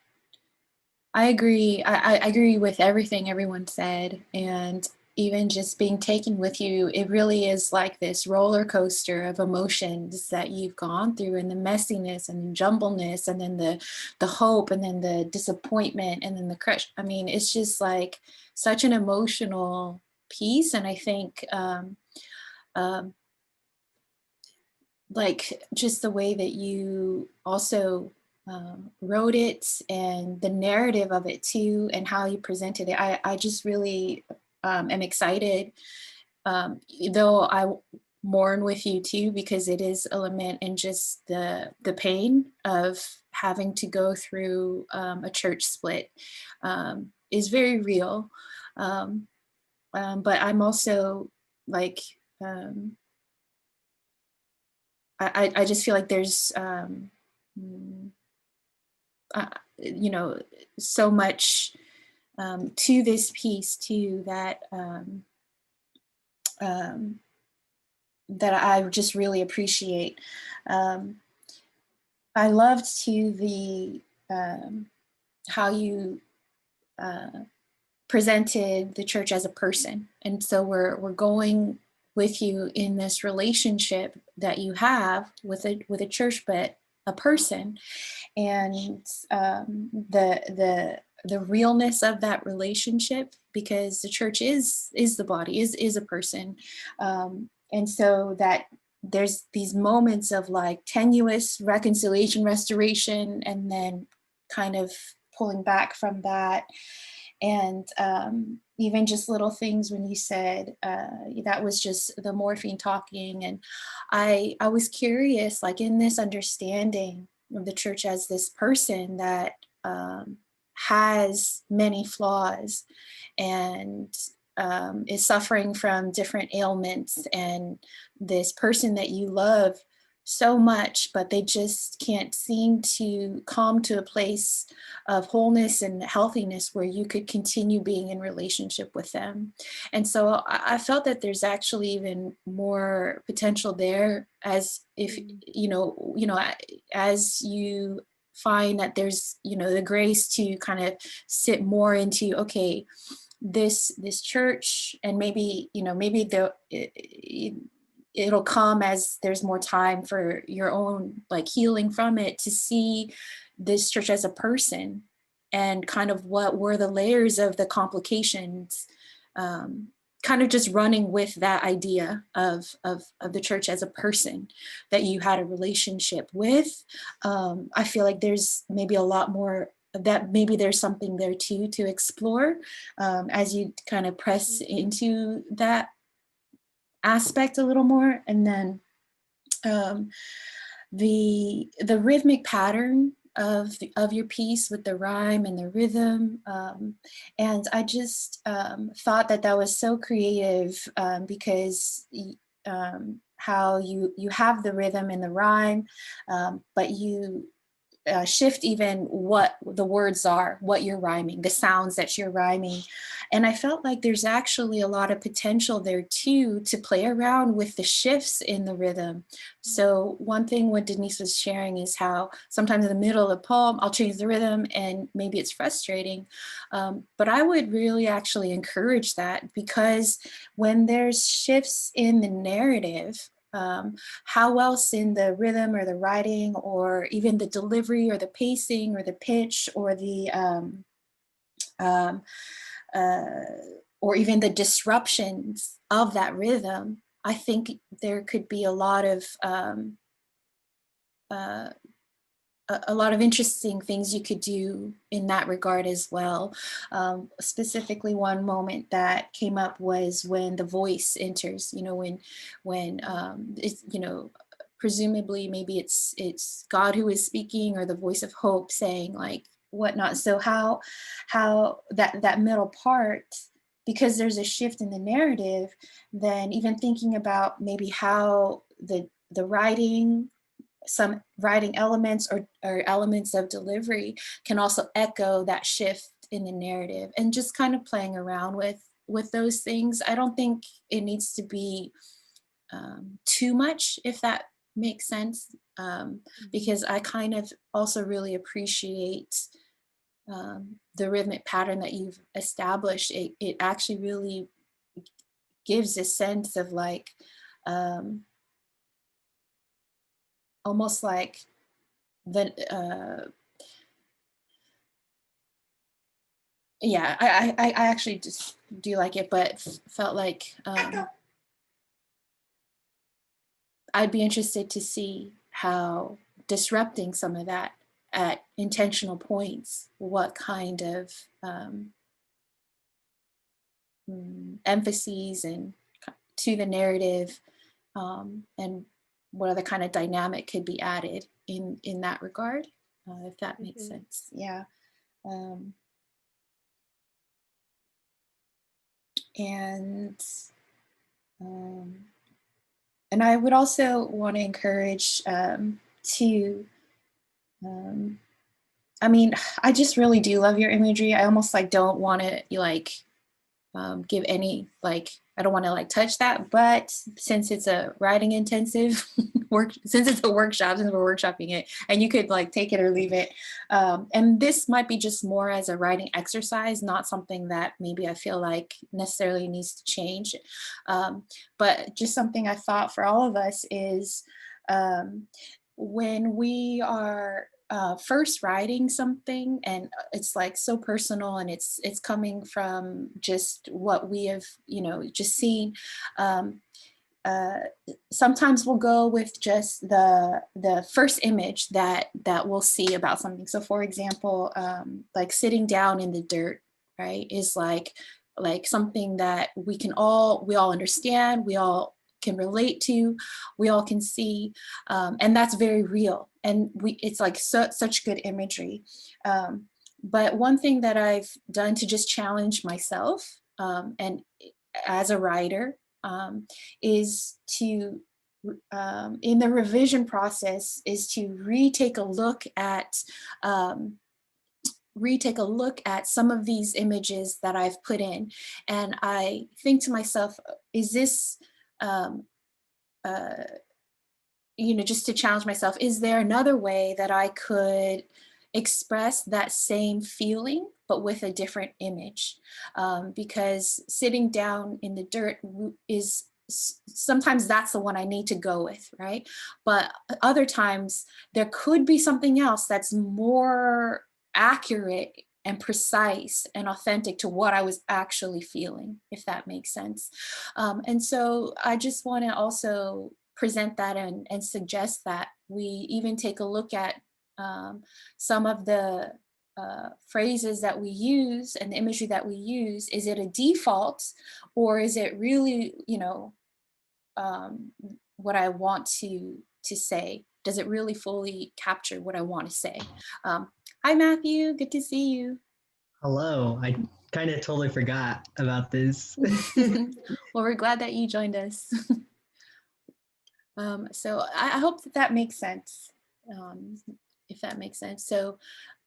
I agree. I agree with everything everyone said. And even just being taken with you, it really is like this roller coaster of emotions that you've gone through, and the messiness and the jumbleness, and then the hope, and then the disappointment, and then the crush. I mean, it's just like such an emotional piece. And I think um, like just the way that you also wrote it, and the narrative of it too, and how you presented it. I just really am excited, though I mourn with you too, because it is a lament, and just the pain of having to go through a church split is very real. Um, but I'm also like, um, I just feel like there's, mm, you know, so much to this piece too, um, that I just really appreciate. Um, I loved too how you presented the church as a person, and so we're going with you in this relationship that you have with a church, but a person. And the realness of that relationship, because the church is the body, is a person. And so that there's these moments of like tenuous reconciliation, restoration, and then kind of pulling back from that. And even just little things when you said that was just the morphine talking. And I was curious, like in this understanding of the church as this person that has many flaws, and is suffering from different ailments, and this person that you love so much, but they just can't seem to come to a place of wholeness and healthiness where you could continue being in relationship with them. And so I felt that there's actually even more potential there, as if, as you find that there's, the grace to kind of sit more into, okay, this church, and maybe, maybe it'll come as there's more time for your own like healing from it, to see this church as a person, and kind of what were the layers of the complications, kind of just running with that idea of the church as a person that you had a relationship with. I feel like there's maybe a lot more that maybe there's something there too to explore, as you kind of press into that aspect a little more. And then the rhythmic pattern of your piece with the rhyme and the rhythm, and I just thought that was so creative, because how you have the rhythm and the rhyme, but you shift even what the words are, what you're rhyming, the sounds that you're rhyming. And I felt like there's actually a lot of potential there too, to play around with the shifts in the rhythm. So one thing what Denise was sharing is how sometimes in the middle of the poem, I'll change the rhythm and maybe it's frustrating. But I would really actually encourage that, because when there's shifts in the narrative, how else in the rhythm or the writing or even the delivery or the pacing or the pitch or the or even the disruptions of that rhythm, I think there could be a lot of interesting things you could do in that regard as well. Specifically, one moment that came up was when the voice enters, when it's, presumably maybe it's God who is speaking, or the voice of hope saying like whatnot. So how that middle part, because there's a shift in the narrative, then even thinking about maybe how the writing, some writing elements or elements of delivery can also echo that shift in the narrative, and just kind of playing around with those things. I don't think it needs to be too much, if that makes sense, because I kind of also really appreciate the rhythmic pattern that you've established. It actually really gives a sense of like, almost like the yeah, I actually just do like it, but felt like I'd be interested to see how disrupting some of that at intentional points, what kind of emphases and to the narrative, and what other kind of dynamic could be added in that regard, if that makes sense. Yeah. And I would also want to encourage to, I mean, I just really do love your imagery. I almost like don't want to like give any, like, I don't want to like touch that, but since it's a writing intensive since it's a workshop, since we're workshopping it, and you could like take it or leave it. And this might be just more as a writing exercise, not something that maybe I feel like necessarily needs to change. But just something I thought for all of us is when we are first writing something, and it's like so personal, and it's coming from just what we have just seen, sometimes we'll go with just the first image that we'll see about something. So for example, like sitting down in the dirt, right, is like something that we all understand, we all can relate to, we all can see, and that's very real, and it's like such good imagery. But one thing that I've done to just challenge myself, and as a writer, is to in the revision process is to retake a look at some of these images that I've put in. And I think to myself, is this, just to challenge myself, is there another way that I could express that same feeling, but with a different image? Because sitting down in the dirt is, sometimes that's the one I need to go with, right? But other times there could be something else that's more accurate and precise and authentic to what I was actually feeling, if that makes sense. And so I just want to also present that and suggest that we even take a look at some of the phrases that we use and the imagery that we use. Is it a default, or is it really, what I want to say? Does it really fully capture what I want to say? Hi, Matthew, good to see you. Hello, I kind of totally forgot about this. Well, we're glad that you joined us. So I hope that makes sense, if that makes sense. So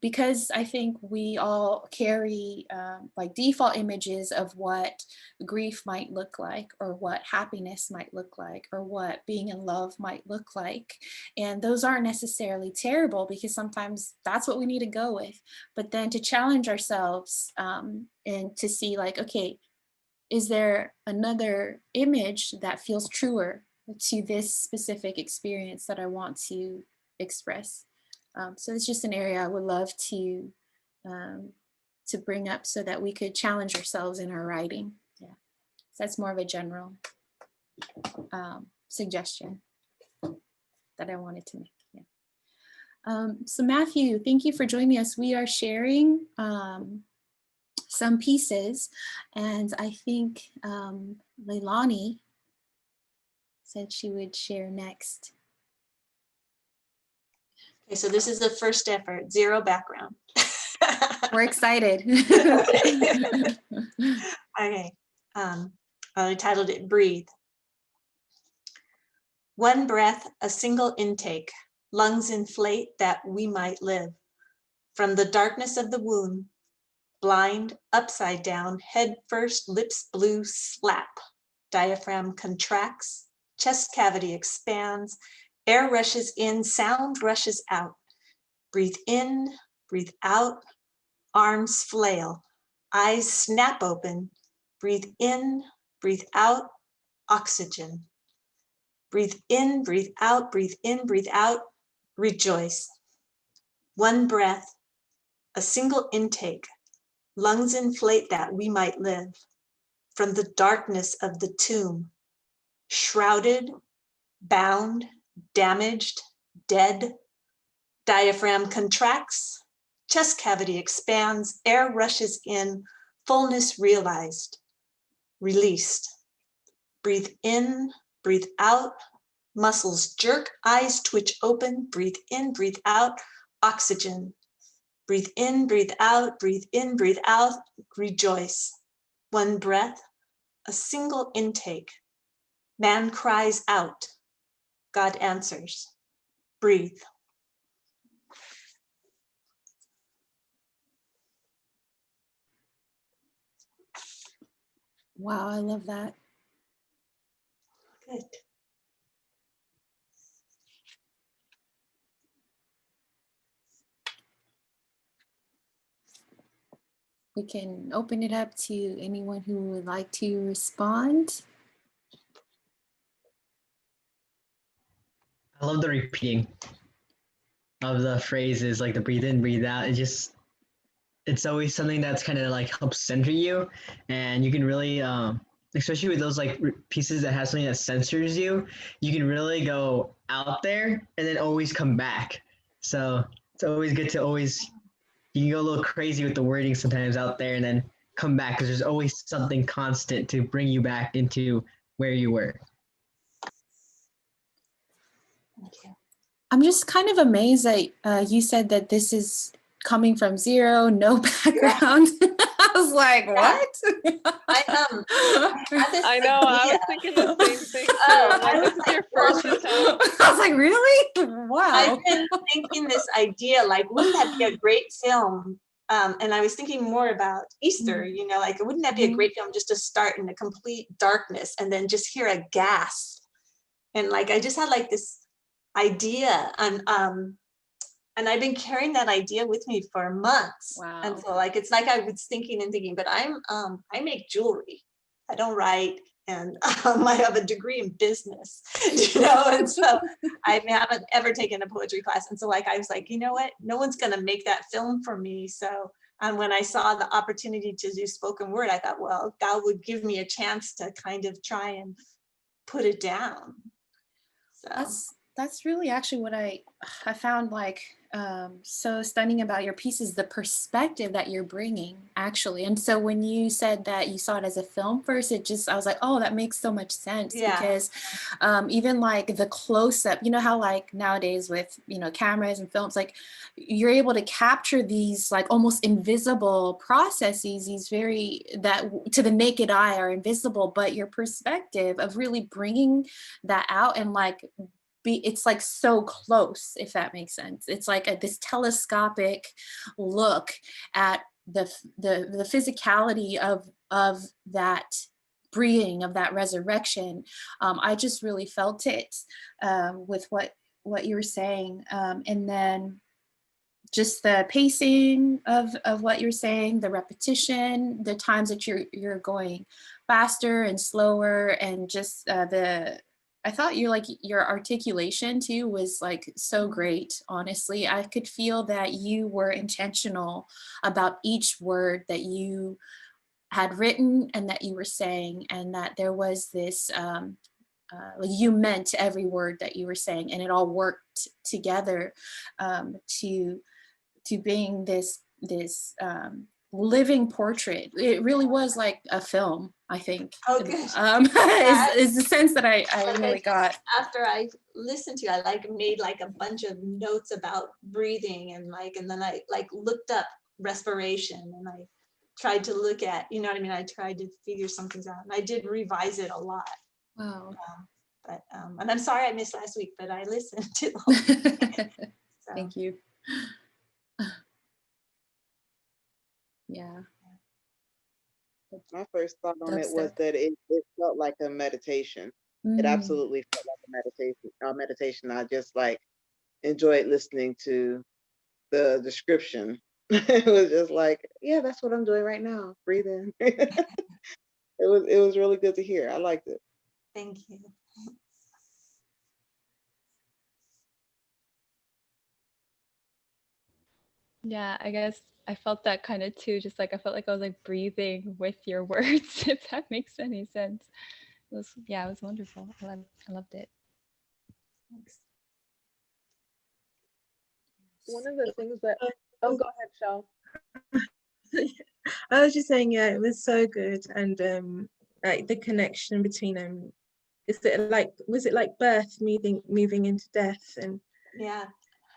because I think we all carry like default images of what grief might look like, or what happiness might look like, or what being in love might look like. And those aren't necessarily terrible, because sometimes that's what we need to go with. But then to challenge ourselves and to see like, okay, is there another image that feels truer to this specific experience that I want to express? So it's just an area I would love to bring up so that we could challenge ourselves in our writing. Yeah, so that's more of a general suggestion that I wanted to make. Yeah. So Matthew, thank you for joining us. We are sharing some pieces, and I think Leilani said she would share next. Okay, so this is the first effort, zero background. We're excited. Okay, I titled it Breathe. One breath, a single intake, lungs inflate that we might live. From the darkness of the womb, blind, upside down, head first, lips blue, slap. Diaphragm contracts, chest cavity expands, air rushes in, sound rushes out. Breathe in, breathe out, arms flail, eyes snap open. Breathe in, breathe out, oxygen. Breathe in, breathe out, rejoice. One breath, a single intake, lungs inflate that we might live. From the darkness of the tomb, shrouded, bound, damaged, dead. Diaphragm contracts, chest cavity expands, air rushes in, fullness realized, released. Breathe in, breathe out, muscles jerk, eyes twitch open, breathe in, breathe out, oxygen. Breathe in, breathe out, rejoice. One breath, a single intake. Man cries out, God answers. Breathe. Wow, I love that. Good. We can open it up to anyone who would like to respond. I love the repeating of the phrases, like the breathe in, breathe out. It's always something that's kind of like helps center you, and you can really, especially with those like pieces that have something that censors you, you can really go out there and then always come back. So it's always good to you can go a little crazy with the wording sometimes out there and then come back, because there's always something constant to bring you back into where you were. Thank you. I'm just kind of amazed that you said that this is coming from zero, no background. I was like, what? I had this I know. I was idea. thinking the same thing too. Oh, I'm like, I was this is like, your well, first attempt. I was like, really? Wow. I've been thinking this idea, like, wouldn't that be a great film? And I was thinking more about Easter, you know, like, wouldn't that be a great film just to start in a complete darkness and then just hear a gasp? And like, I just had like this idea, and I've been carrying that idea with me for months. And Wow. so like, it's like I was thinking and thinking, but I make jewelry. I don't write, and I have a degree in business, you know, and so I haven't ever taken a poetry class. And so like, I was like, you know what, no one's going to make that film for me. So when I saw the opportunity to do spoken word, I thought, well, that would give me a chance to kind of try and put it down. So That's really actually what I found like so stunning about your piece is the perspective that you're bringing actually. And so when you said that you saw it as a film first, I was like, oh, that makes so much sense. Yeah. Because even like the close up, you know how like nowadays with, you know, cameras and films, like you're able to capture these like almost invisible processes, these very that to the naked eye are invisible, but your perspective of really bringing that out and like it's like so close, if that makes sense. It's like this telescopic look at the physicality of that breathing, of that resurrection. I just really felt it with what you were saying, and then just the pacing of what you're saying, the repetition, the times that you're going faster and slower, and just I thought your articulation too was like so great. Honestly, I could feel that you were intentional about each word that you had written and that you were saying, and that there was this like you meant every word that you were saying, and it all worked together to being this living portrait. It really was like a film, I think. Oh, good. Is the sense that I Like really got. after I listened to it, I like made like a bunch of notes about breathing, and then I like looked up respiration, and I tried to look at, you know what I mean? I tried to figure some things out, and I did revise it a lot. Wow. But and I'm sorry I missed last week, but I listened to the whole thing. So. Thank you. Yeah. My first thought on it was Dubstep. that it felt like a meditation. It absolutely felt like a meditation. I just like enjoyed listening to the description. It was just like, yeah, that's what I'm doing right now. Breathe in. It was really good to hear. I liked it. Thank you. Yeah, I guess I felt that kind of too. Just like I felt like I was like breathing with your words, if that makes any sense. It was, yeah, it was wonderful. I loved it. Thanks. One of the things that, oh, go ahead, Shel. I was just saying, yeah, it was so good, and like the connection between them. Was it like birth moving into death, and Yeah.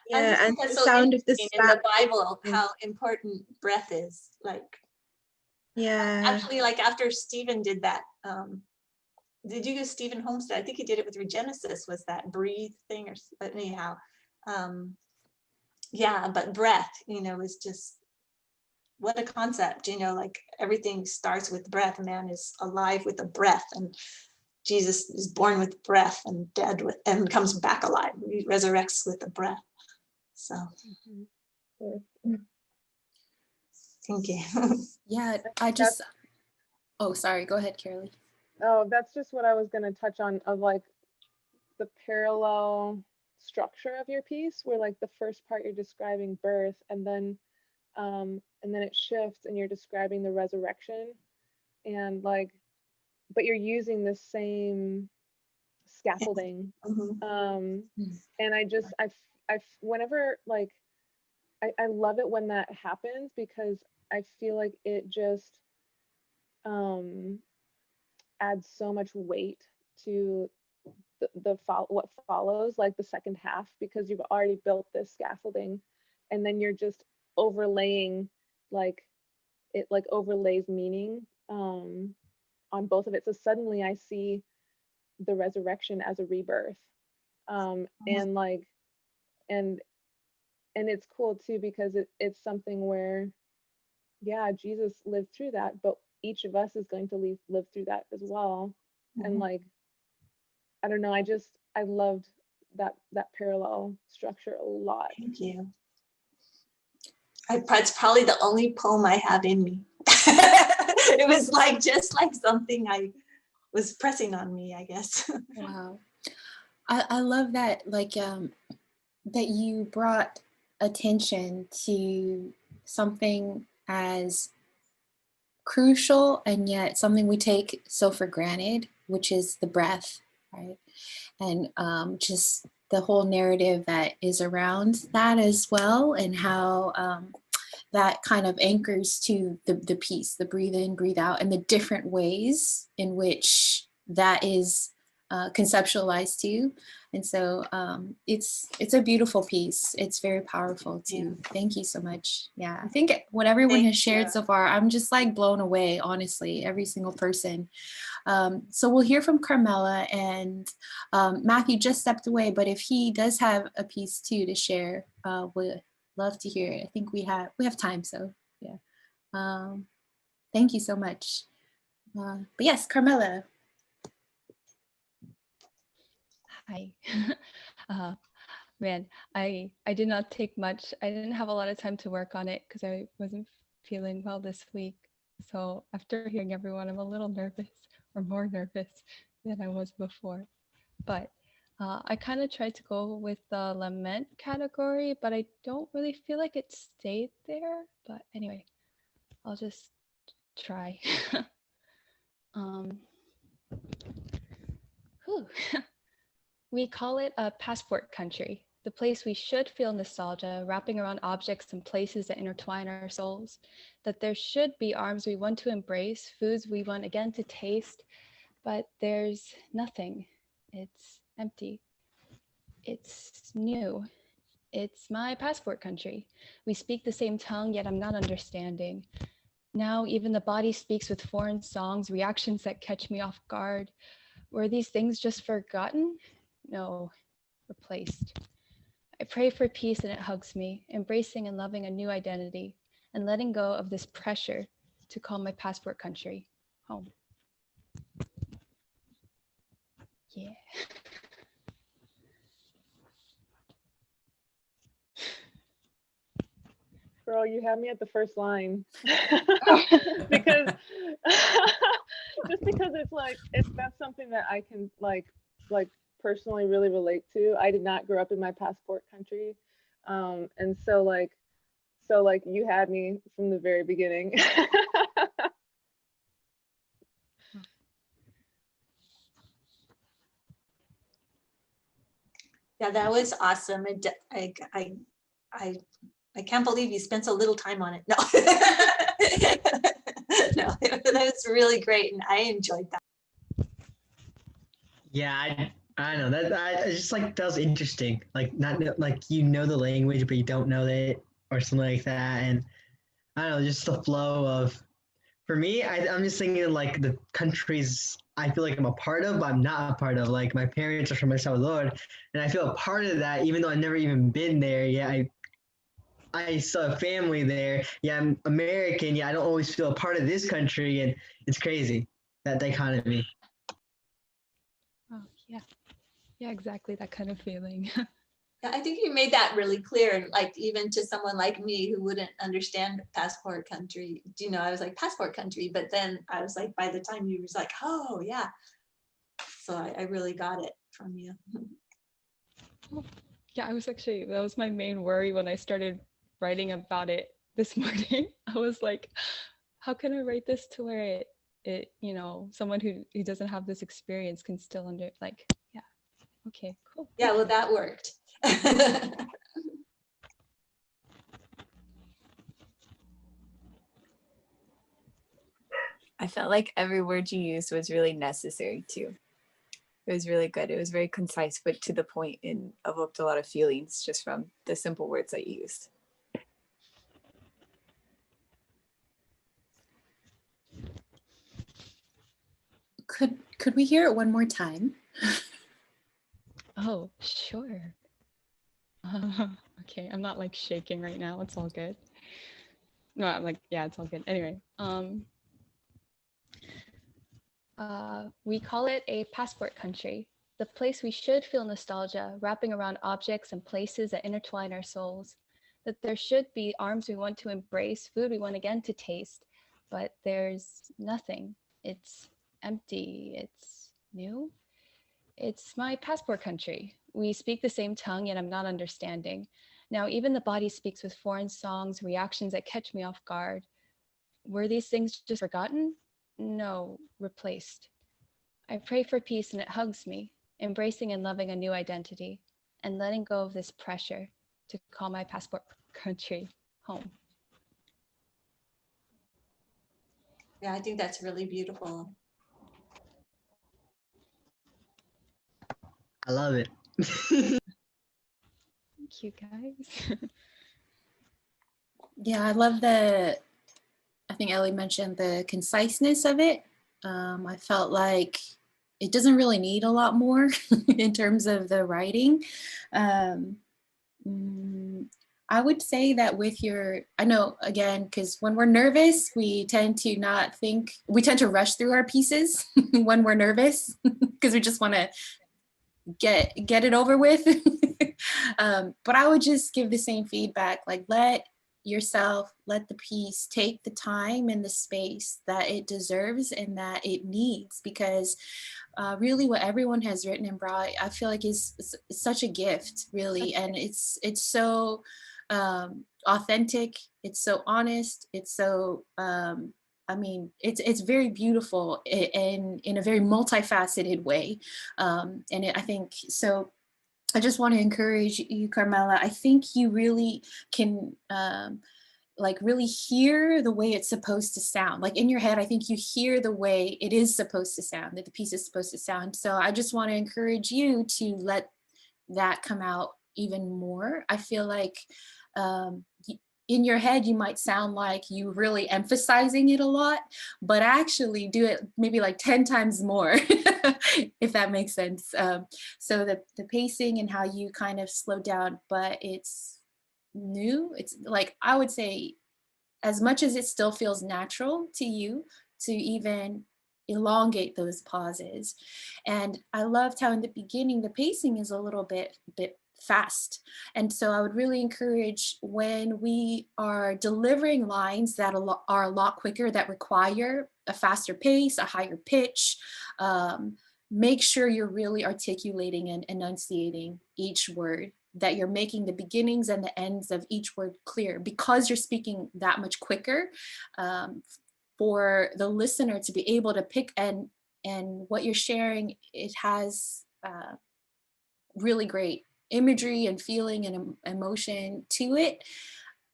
yeah, and that's the so sound of the interesting in the Bible, Yeah. how important breath is. Like, yeah, actually, like after Stephen did that, did you use Stephen Homestead? I think he did it with Regenesis, was that breathe thing, or but anyhow, yeah, but breath, you know, is just what a concept, you know, like everything starts with breath. Man is alive with a breath, and Jesus is born with breath and dead with, and comes back alive. He resurrects with a breath. So thank you. Yeah, I just. Oh, sorry. Go ahead, Carolee. Oh, that's just what I was going to touch on, of like the parallel structure of your piece, where like the first part you're describing birth, and then it shifts and you're describing the resurrection, and like, but you're using the same scaffolding. Mhm. And I whenever like I love it when that happens, because I feel like it just adds so much weight to what follows, like the second half, because you've already built this scaffolding, and then you're just overlaying like it like overlays meaning on both of it. So suddenly I see the resurrection as a rebirth. And like, and it's cool too, because it's something where, yeah, Jesus lived through that, but each of us is going to live through that as well. And like, I don't know, I loved that parallel structure a lot. Thank you. It's probably the only poem I have in me. It was like just like something I was pressing on me, I guess. Wow. I love that, like, that you brought attention to something as crucial and yet something we take so for granted, which is the breath, right? And just the whole narrative that is around that as well, and how that kind of anchors to the piece, the breathe in, breathe out, and the different ways in which that is conceptualized too. And so it's a beautiful piece. It's very powerful too. Yeah. Thank you so much. Yeah, I think what everyone has shared so far, I'm just like blown away, honestly, every single person. So we'll hear from Carmela, and Matthew just stepped away, but if he does have a piece too to share, we'd love to hear it. I think we have time, so yeah. Thank you so much. But yes, Carmela. Hi. Man, I did not take much. I didn't have a lot of time to work on it because I wasn't feeling well this week. So after hearing everyone, I'm a little nervous, or more nervous than I was before. But I kind of tried to go with the lament category, but I don't really feel like it stayed there. But anyway, I'll just try. We call it a passport country, the place we should feel nostalgia, wrapping around objects and places that intertwine our souls, that there should be arms we want to embrace, foods we want again to taste, but there's nothing. It's empty. It's new. It's my passport country. We speak the same tongue, yet I'm not understanding. Now even the body speaks with foreign songs, reactions that catch me off guard. Were these things just forgotten? No, replaced. I pray for peace and it hugs me, embracing and loving a new identity and letting go of this pressure to call my passport country home. Yeah. Girl, you had me at the first line. Because just because it's like, that's something that I can like personally really relate to. I did not grow up in my passport country. And so like you had me from the very beginning. Yeah, that was awesome. I can't believe you spent so little time on it. No, no, that was really great, and I enjoyed that. Yeah, I know that. I just like that was interesting. Like not like you know the language, but you don't know it or something like that. And I don't know, just the flow of. For me, I'm just thinking like the countries I feel like I'm a part of, but I'm not a part of. Like my parents are from El Salvador, and I feel a part of that, even though I've never even been there. Yeah, I saw a family there. Yeah, I'm American. Yeah, I don't always feel a part of this country, and it's crazy, that dichotomy. Oh, yeah. Yeah, exactly that kind of feeling. Yeah, I think you made that really clear, and like even to someone like me who wouldn't understand passport country, you know, I was like passport country, but then I was like, by the time you was like, oh yeah, so I really got it from you. Yeah, that was my main worry when I started writing about it this morning. I was like, how can I write this to where it you know, someone who doesn't have this experience can still yeah. Okay, cool. Yeah, well, that worked. I felt like every word you used was really necessary too. It was really good. It was very concise, but to the point, and evoked a lot of feelings just from the simple words that you used. Could we hear it one more time? Oh, sure. Okay, I'm not like shaking right now. It's all good. No, I'm like, yeah, it's all good. Anyway, we call it a passport country, the place we should feel nostalgia, wrapping around objects and places that intertwine our souls. That there should be arms we want to embrace, food we want again to taste, but there's nothing. It's empty. It's new. It's my passport country. We speak the same tongue, yet I'm not understanding. Now, even the body speaks with foreign songs, reactions that catch me off guard. Were these things just forgotten? No, replaced. I pray for peace and it hugs me, embracing and loving a new identity, and letting go of this pressure to call my passport country home. Yeah, I think that's really beautiful. I love it. Thank you, guys. Yeah, I love I think Ellie mentioned the conciseness of it. I felt like it doesn't really need a lot more in terms of the writing. I would say that with I know again, because when we're nervous, we tend to rush through our pieces when we're nervous because we just want to get it over with. But I would just give the same feedback, like let the piece take the time and the space that it deserves and that it needs, because really what everyone has written and brought, I feel like is such a gift, really. And it's so authentic, it's so honest, it's so I mean, it's very beautiful in a very multifaceted way. I think so. I just want to encourage you, Carmela. I think you really can like really hear the way it's supposed to sound. Like in your head, I think you hear the way it is supposed to sound, that the piece is supposed to sound. So I just want to encourage you to let that come out even more. I feel like in your head, you might sound like you really emphasizing it a lot, but actually do it maybe like 10 times more, if that makes sense. So the pacing and how you kind of slow down, but it's new. It's like, I would say, as much as it still feels natural to you to even elongate those pauses. And I loved how in the beginning, the pacing is a little bit fast. And so I would really encourage, when we are delivering lines that are a lot quicker, that require a faster pace, a higher pitch, make sure you're really articulating and enunciating each word, that you're making the beginnings and the ends of each word clear, because you're speaking that much quicker, for the listener to be able to pick, and what you're sharing, it has really great imagery and feeling and emotion to it.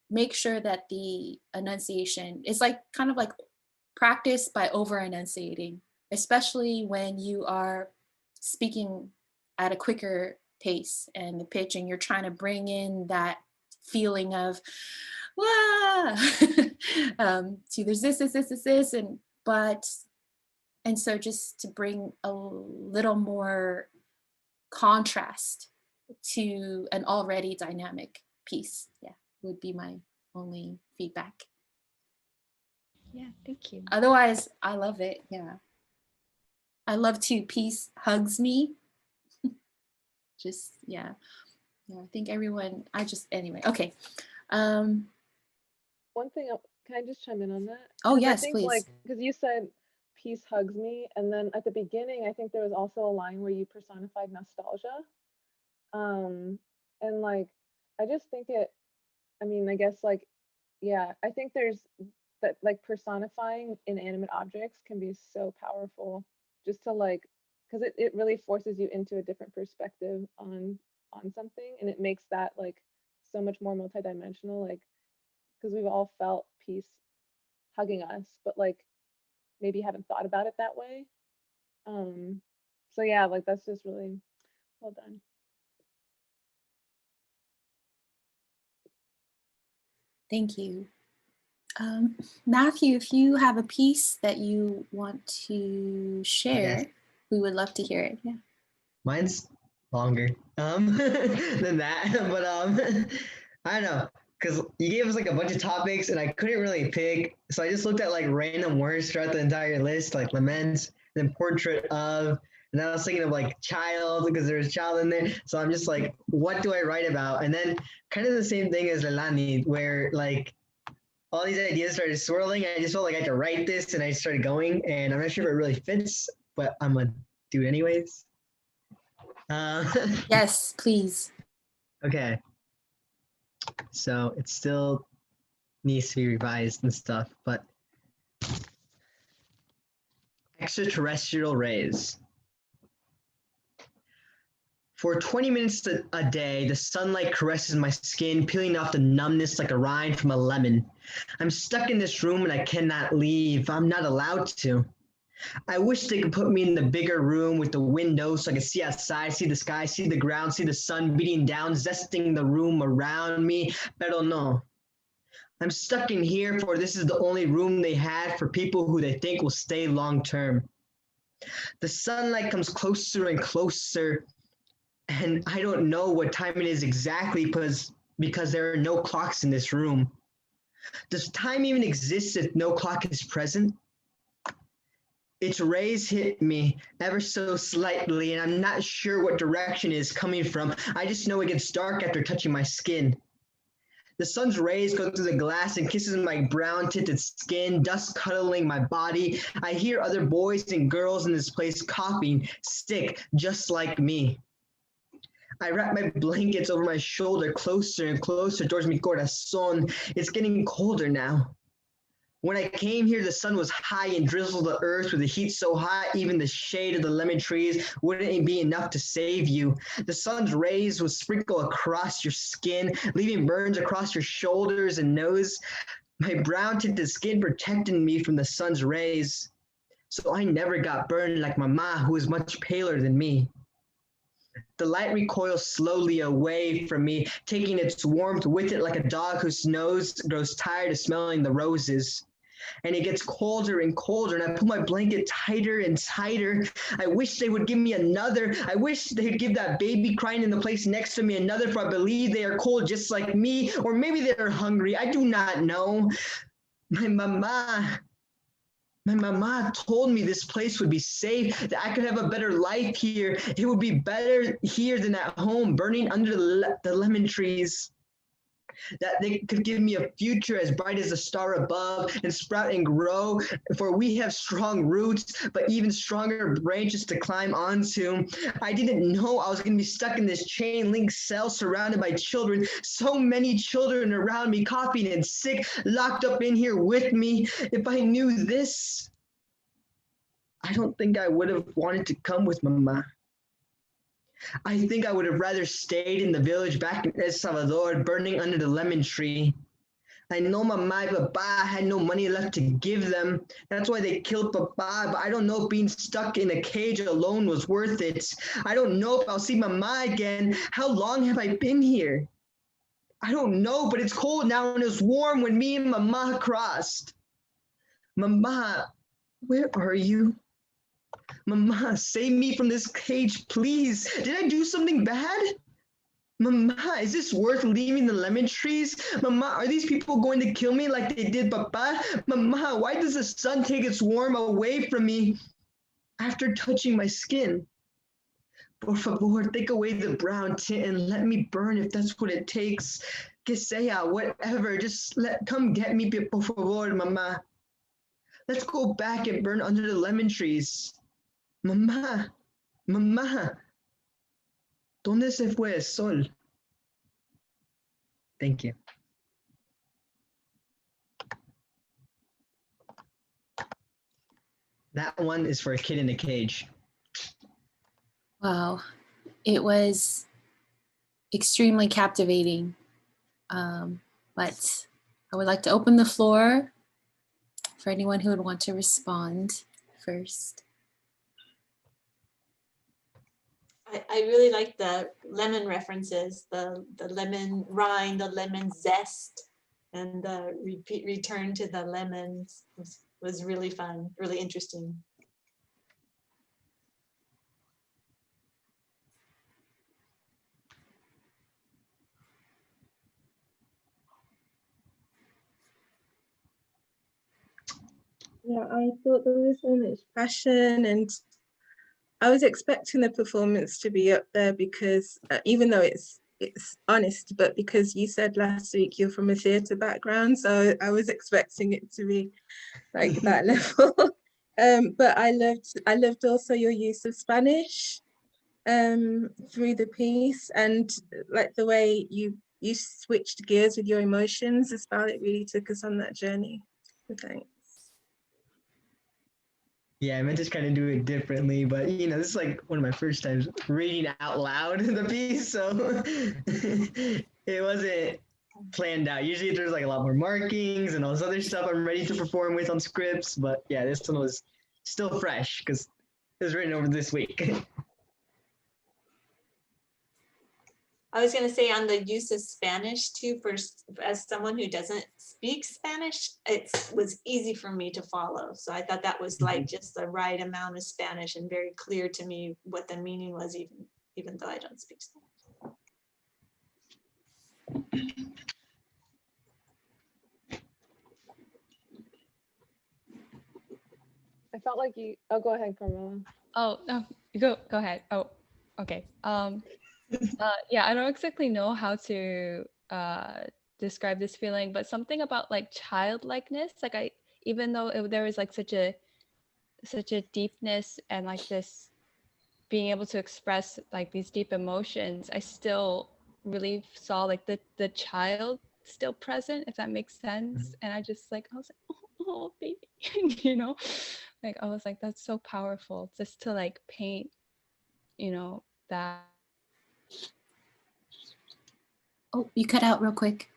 Make sure that the enunciation is like kind of like practice by over enunciating, especially when you are speaking at a quicker pace and the pitch, and you're trying to bring in that feeling of wow. See, there's this, and so just to bring a little more contrast to an already dynamic piece, yeah, would be my only feedback. Yeah, thank you. Otherwise, I love it. Yeah, I love to peace hugs me. Just yeah, I think everyone. Anyway. Okay. One thing, can I just chime in on that? Oh 'Cause I yes, think, please. like, because you said peace hugs me, and then at the beginning, I think there was also a line where you personified nostalgia. And like, I just think I mean, I guess like, yeah, I think there's that, like, personifying inanimate objects can be so powerful, just to like, because it really forces you into a different perspective on something, and it makes that like so much more multidimensional, like, because we've all felt peace hugging us, but like maybe haven't thought about it that way. So yeah, like that's just really well done. Thank you. Matthew, if you have a piece that you want to share, Yes. we would love to hear it. Yeah. Mine's longer than that, but I don't know, because you gave us like a bunch of topics and I couldn't really pick, so I just looked at like random words throughout the entire list, like laments, then portrait of, and then I was thinking of like child because there's child in there, so I'm just like, what do I write about? And then kind of the same thing as Lelani, where like all these ideas started swirling. I just felt like I had to write this, and I started going, and I'm not sure if it really fits, but I'm gonna do it anyways. Yes, please. Okay. So it still needs to be revised and stuff, but extraterrestrial rays. For 20 minutes a day, the sunlight caresses my skin, peeling off the numbness like a rind from a lemon. I'm stuck in this room and I cannot leave. I'm not allowed to. I wish they could put me in the bigger room with the window so I could see outside, see the sky, see the ground, see the sun beating down, zesting the room around me. Pero no. I'm stuck in here, for this is the only room they had for people who they think will stay long term. The sunlight comes closer and closer, and I don't know what time it is exactly because there are no clocks in this room. Does time even exist if no clock is present? Its rays hit me ever so slightly, and I'm not sure what direction it is coming from. I just know it gets dark after touching my skin. The sun's rays go through the glass and kisses my brown tinted skin, dust cuddling my body. I hear other boys and girls in this place coughing, sick, just like me. I wrap my blankets over my shoulder closer and closer towards mi corazón. It's getting colder now. When I came here, the sun was high and drizzled the earth with the heat so hot, even the shade of the lemon trees wouldn't be enough to save you. The sun's rays would sprinkle across your skin, leaving burns across your shoulders and nose. My brown tinted skin protected me from the sun's rays, so I never got burned like Mama, who is much paler than me. The light recoils slowly away from me, taking its warmth with it like a dog whose nose grows tired of smelling the roses. And it gets colder and colder, and I pull my blanket tighter and tighter. I wish they would give me another. I wish they'd give that baby crying in the place next to me another, for I believe they are cold just like me, or maybe they're hungry. I do not know. My mama told me this place would be safe, that I could have a better life here. It would be better here than at home, burning under the lemon trees. That they could give me a future as bright as the star above and sprout and grow, for we have strong roots, but even stronger branches to climb onto. I didn't know I was going to be stuck in this chain link cell surrounded by children, so many children around me, coughing and sick, locked up in here with me. If I knew this, I don't think I would have wanted to come with Mama. I think I would have rather stayed in the village back in El Salvador, burning under the lemon tree. I know Mama and Papa had no money left to give them. That's why they killed Papa, but I don't know if being stuck in a cage alone was worth it. I don't know if I'll see Mama again. How long have I been here? I don't know, but it's cold now and it's warm when me and Mama crossed. Mama, where are you? Mama, save me from this cage, please. Did I do something bad? Mama, is this worth leaving the lemon trees? Mama, are these people going to kill me like they did Papa? Mama, why does the sun take its warmth away from me after touching my skin? Por favor, take away the brown tint and let me burn if that's what it takes. Que sea, whatever, just come get me, por favor, Mama. Let's go back and burn under the lemon trees. Mama, Mama, ¿dónde se fue el sol? Thank you. That one is for a kid in a cage. Wow. It was extremely captivating. But I would like to open the floor for anyone who would want to respond first. I really like the lemon references, the lemon rind, the lemon zest. and the return to the lemons was really fun, really interesting. Yeah, I thought there was so much passion, and I was expecting the performance to be up there because even though it's honest, but because you said last week you're from a theatre background, so I was expecting it to be like that level. But I loved also your use of Spanish through the piece, and like the way you switched gears with your emotions as well. It really took us on that journey. So thanks. Yeah, I meant to kind of do it differently, but you know, this is like one of my first times reading out loud the piece, so it wasn't planned out. Usually there's like a lot more markings and all this other stuff I'm ready to perform with on scripts, but yeah, this one was still fresh because it was written over this week. I was going to say on the use of Spanish too, as someone who doesn't speak Spanish, it was easy for me to follow. So I thought that was like just the right amount of Spanish and very clear to me what the meaning was, even though I don't speak Spanish. I felt like you, oh, go ahead, Carmela. Oh, no, go ahead. Oh, okay. Yeah, I don't exactly know how to describe this feeling, but something about like childlikeness, like even though there was like such a deepness and like this being able to express like these deep emotions, I still really saw like the child still present, if that makes sense. And I was like, oh baby, you know, like I was like, that's so powerful just to like paint, you know, that. Oh, you cut out real quick.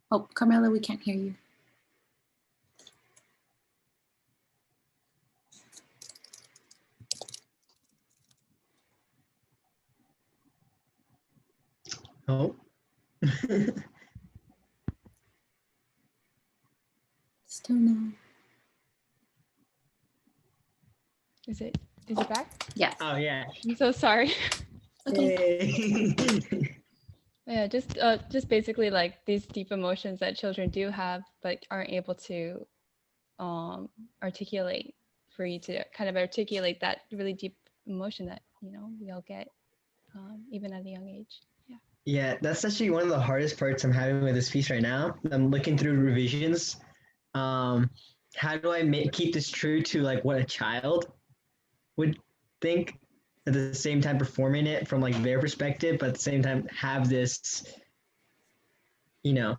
Oh, Carmela, we can't hear you. Oh. Still no. Is it back? Yes. Oh yeah. I'm so sorry. Okay. Yeah, just basically like these deep emotions that children do have, but aren't able to articulate, for you to kind of articulate that really deep emotion that, you know, we all get even at a young age. Yeah. Yeah, that's actually one of the hardest parts I'm having with this piece right now. I'm looking through revisions. How do I keep this true to like what a child would think, at the same time performing it from like their perspective, but at the same time have this, you know,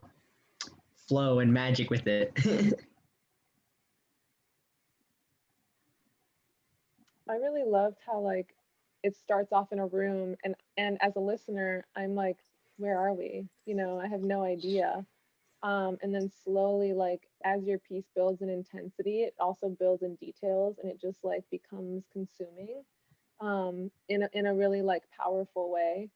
flow and magic with it. I really loved how like it starts off in a room, and as a listener, I'm like, where are we? You know, I have no idea. And then slowly, like as your piece builds in intensity, it also builds in details, and it just like becomes consuming in a really like powerful way.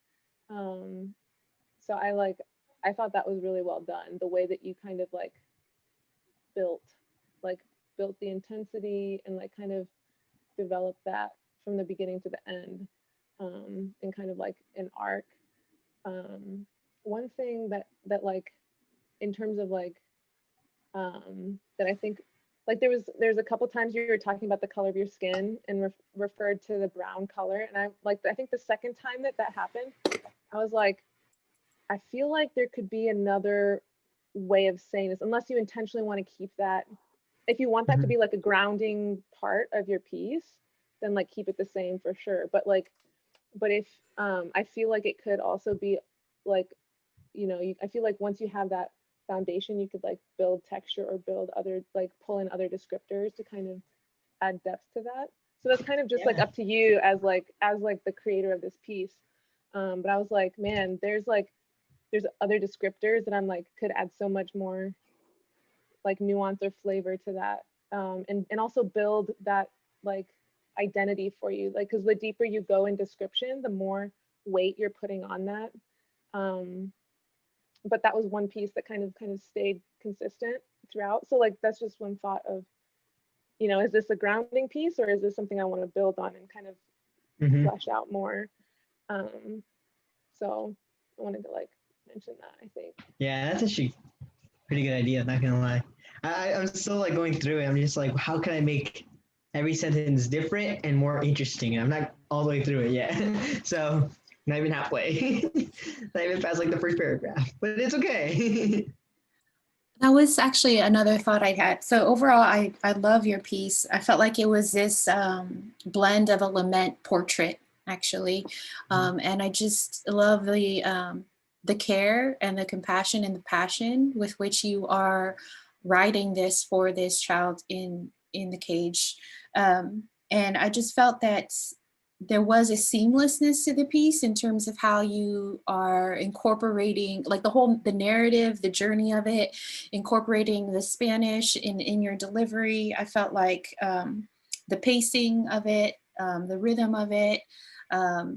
So I thought that was really well done, the way that you kind of like built built the intensity and like kind of develop that from the beginning to the end, and kind of like an arc. One thing that like in terms of like that I think like there's a couple times you were talking about the color of your skin and referred to the brown color, and I think the second time that happened, I was like, I feel like there could be another way of saying this, unless you intentionally want to keep that. If you want that to be like a grounding part of your piece, then like keep it the same for sure. But if I feel like it could also be like, you know, I feel like once you have that foundation, you could like build texture or build other, like pull in other descriptors to kind of add depth to that. So that's kind of just like up to you as the creator of this piece. But I was like, man, there's other descriptors that I'm like could add so much more like nuance or flavor to that, and also build that like identity for you, like because the deeper you go in description, the more weight you're putting on that, but that was one piece that kind of stayed consistent throughout. So like that's just one thought of, you know, is this a grounding piece or is this something I want to build on and kind of Mhm. flesh out more? So I wanted to like mention that, I think. Yeah, that's actually a pretty good idea. Not gonna lie, I'm still like going through it. I'm just like, how can I make every sentence different and more interesting? And I'm not all the way through it yet, so not even halfway. Not even past like the first paragraph, but it's okay. That was actually another thought I had. So overall, I love your piece. I felt like it was this blend of a lament portrait, actually. And I just love the care and the compassion and the passion with which you are writing this for this child in the cage. And I just felt that there was a seamlessness to the piece in terms of how you are incorporating like the narrative, the journey of it, incorporating the Spanish in your delivery. I felt like the pacing of it, the rhythm of it,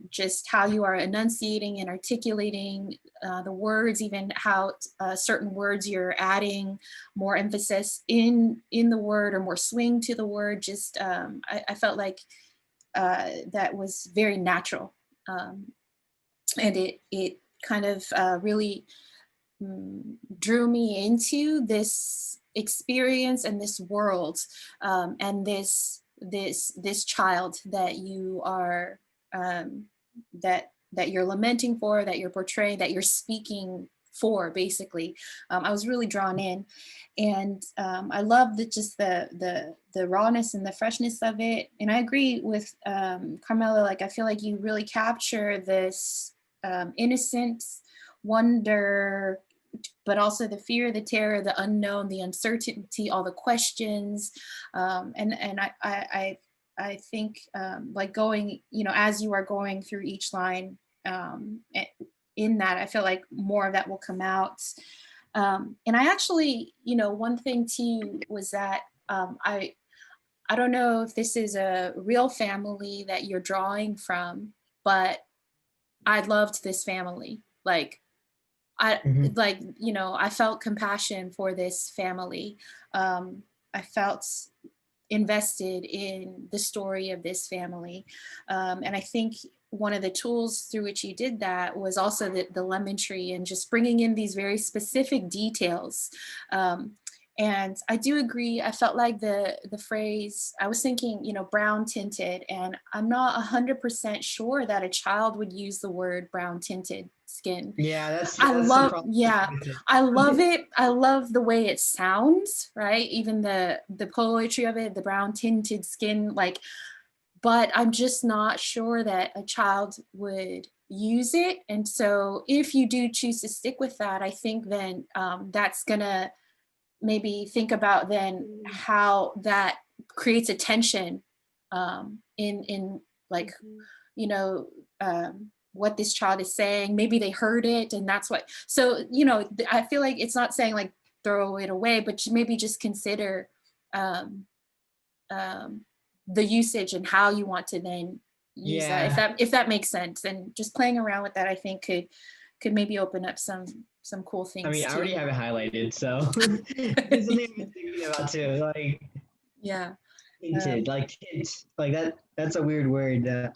just how you are enunciating and articulating the words, even how certain words you're adding more emphasis in the word or more swing to the word. Just I felt like that was very natural. And it kind of really drew me into this experience and this world, and this child that you are that you're lamenting for, that you're portraying, that you're speaking for, basically. I was really drawn in, and I love just the rawness and the freshness of it. And I agree with Carmela. Like, I feel like you really capture this innocence, wonder, but also the fear, the terror, the unknown, the uncertainty, all the questions. And I think like going, you know, as you are going through each line, in that, I feel like more of that will come out. And I actually, you know, one thing too was that I don't know if this is a real family that you're drawing from, but I loved this family. Like, Mhm. like, you know, I felt compassion for this family. I felt invested in the story of this family. And I think one of the tools through which you did that was also the lemon tree and just bringing in these very specific details. And I do agree. I felt like the phrase, I was thinking, you know, brown tinted, and I'm not 100% sure that a child would use the word brown tinted skin. Yeah, that's I the love, problem yeah, with it. I love it. I love the way it sounds, right? Even the poetry of it, the brown tinted skin, like, but I'm just not sure that a child would use it. And so if you do choose to stick with that, I think then that's gonna maybe think about then how that creates a tension in like, you know, what this child is saying. Maybe they heard it and that's what, so, you know, I feel like it's not saying like throw it away, but maybe just consider um, um, the usage and how you want to then use that, if that makes sense. And just playing around with that, I think could maybe open up some cool things I mean, I already too. have it highlighted, so it's something I've been thinking about too. Like Yeah. tinted, like tint, like that. That's a weird word. I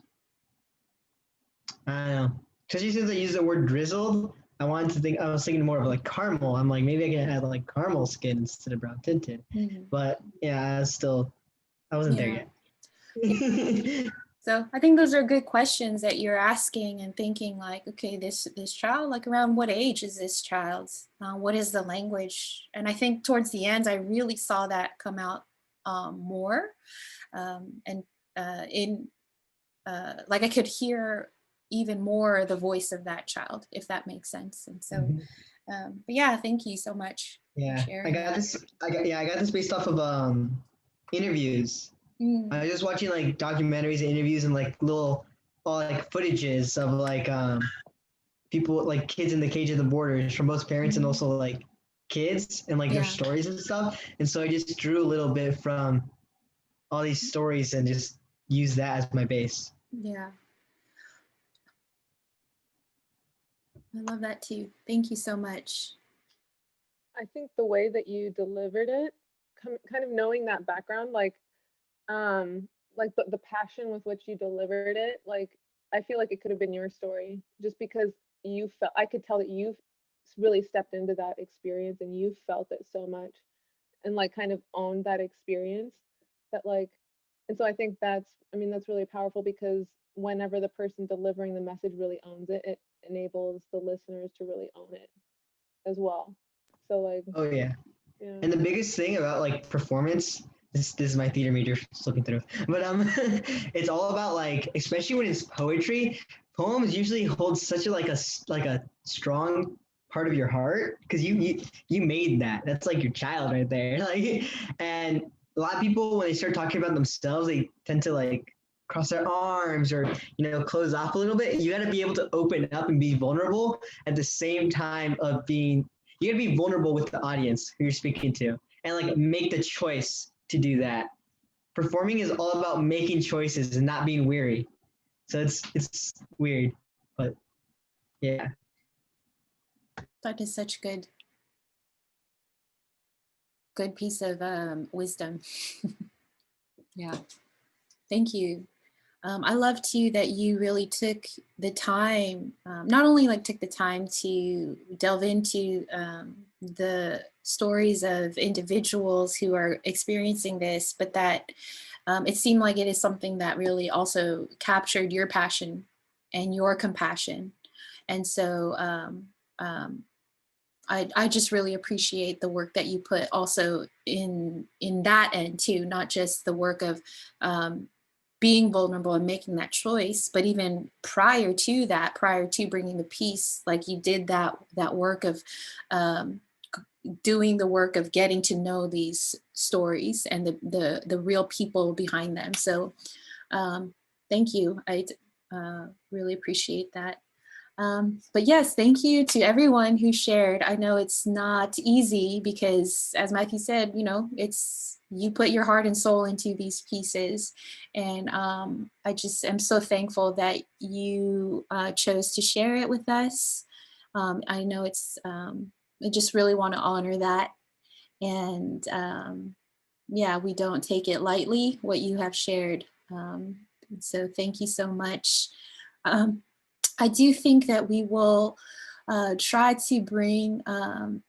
don't know. Especially since I use the word drizzled, I was thinking more of like caramel. I'm like, maybe I can add like caramel skin instead of brown tinted. But yeah, I wasn't there Yeah. yet. So I think those are good questions that you're asking and thinking like, okay, this child, like around what age is this child? What is the language? And I think towards the end, I really saw that come out more. And in like I could hear even more the voice of that child, if that makes sense. And so, but yeah, thank you so much for Yeah, sharing that. I got this based off of interviews. I was just watching like documentaries and interviews and like little like footages of like people like kids in the cage of the borders from both parents and also like kids and like their Yeah. stories and stuff. And so I just drew a little bit from all these stories and just used that as my base. Yeah. I love that too. Thank you so much. I think the way that you delivered it, kind of knowing that background, like the passion with which you delivered it, like I feel like it could have been your story, just because you felt, I could tell that you really stepped into that experience and you felt it so much and like kind of owned that experience, that like, and so I think that's, I mean, that's really powerful, because whenever the person delivering the message really owns it, it enables the listeners to really own it as well. So like, Oh yeah. yeah. And the biggest thing about like performance, this is my theater major just looking through, but it's all about like, especially when it's poetry, poems usually hold such a like a strong part of your heart, because you made that. That's like your child right there. Like, and a lot of people when they start talking about themselves, they tend to like cross their arms or close off a little bit. You got to be able to open up and be vulnerable at the same time of being, you gotta be vulnerable with the audience who you're speaking to and like make the choice to do that. Performing is all about making choices and not being weary. So it's weird, but yeah. That is such good piece of wisdom. Yeah, thank you. I love too that you really took the time, not only like took the time to delve into the stories of individuals who are experiencing this, but that it seemed like it is something that really also captured your passion and your compassion. And so I just really appreciate the work that you put also in that end too, not just the work of being vulnerable and making that choice, but even prior to that, prior to bringing the piece, like you did that work of doing the work of getting to know these stories and the real people behind them. So thank you. I really appreciate that. But yes, thank you to everyone who shared. I know it's not easy because, as Matthew said, it's, you put your heart and soul into these pieces. And I just am so thankful that you chose to share it with us. I know it's, I just really want to honor that. And yeah, we don't take it lightly, what you have shared. So thank you so much. I do think that we will try to bring, I'm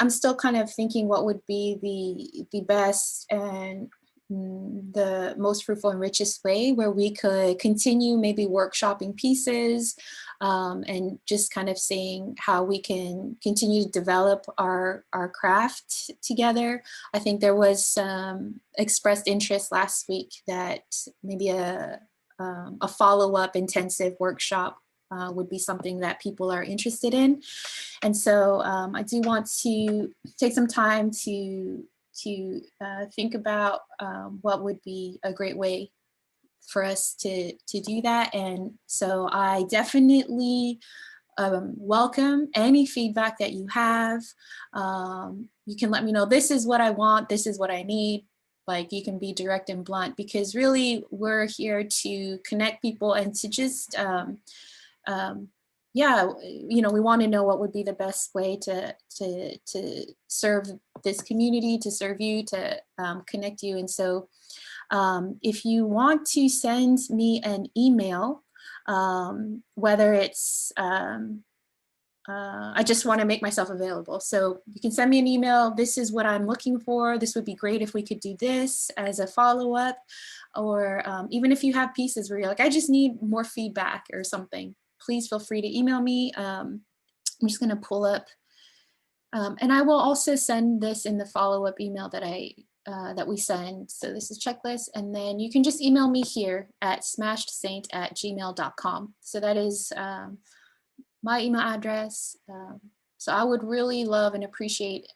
still kind of thinking what would be the best and the most fruitful and richest way where we could continue maybe workshopping pieces and just kind of seeing how we can continue to develop our craft together. I think there was some expressed interest last week that maybe a follow-up intensive workshop would be something that people are interested in. And so I do want to take some time to think about what would be a great way for us to do that. And so I definitely welcome any feedback that you have. You can let me know, this is what I want, this is what I need. Like, you can be direct and blunt, because really we're here to connect people and to just, yeah, we want to know what would be the best way to serve this community, to serve you, to connect you. And so if you want to send me an email, whether it's, I just want to make myself available. So you can send me an email. This is what I'm looking for. This would be great if we could do this as a follow-up. Or even if you have pieces where you're like, I just need more feedback or something, please feel free to email me. I'm just going to pull up. And I will also send this in the follow-up email that we send. So this is checklist. And then you can just email me here at smashedsaint@gmail.com. So that is my email address. So I would really love and appreciate,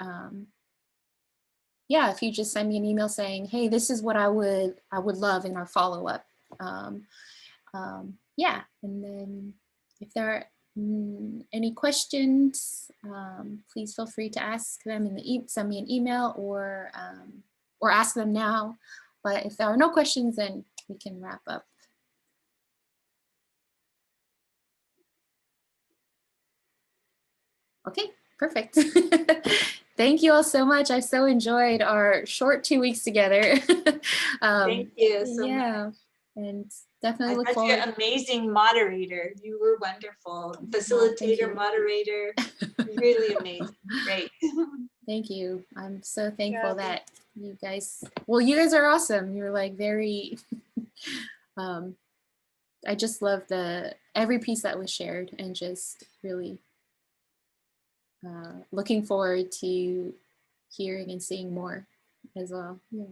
yeah, if you just send me an email saying, hey, this is what I would love in our follow-up. Yeah, and then if there are any questions, please feel free to ask them send me an email or ask them now. But if there are no questions, then we can wrap up. Okay, perfect. Thank you all so much. I've so enjoyed our short 2 weeks together. Thank you so much. Yeah, and definitely I look thought forward. you're an amazing moderator. You were wonderful. thank Facilitator, you. moderator, really amazing. Great. Thank you. I'm so thankful Yeah, that you guys, well, you guys are awesome. You're like very, I just love every piece that was shared and just really looking forward to hearing and seeing more as well. Yeah.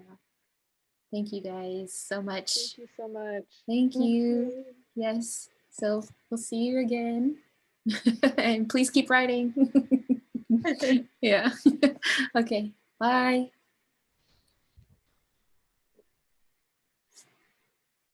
Thank you guys so much. thank you so much. Thank you. Yes. So we'll see you again. And please keep writing. Yeah. Okay. Bye.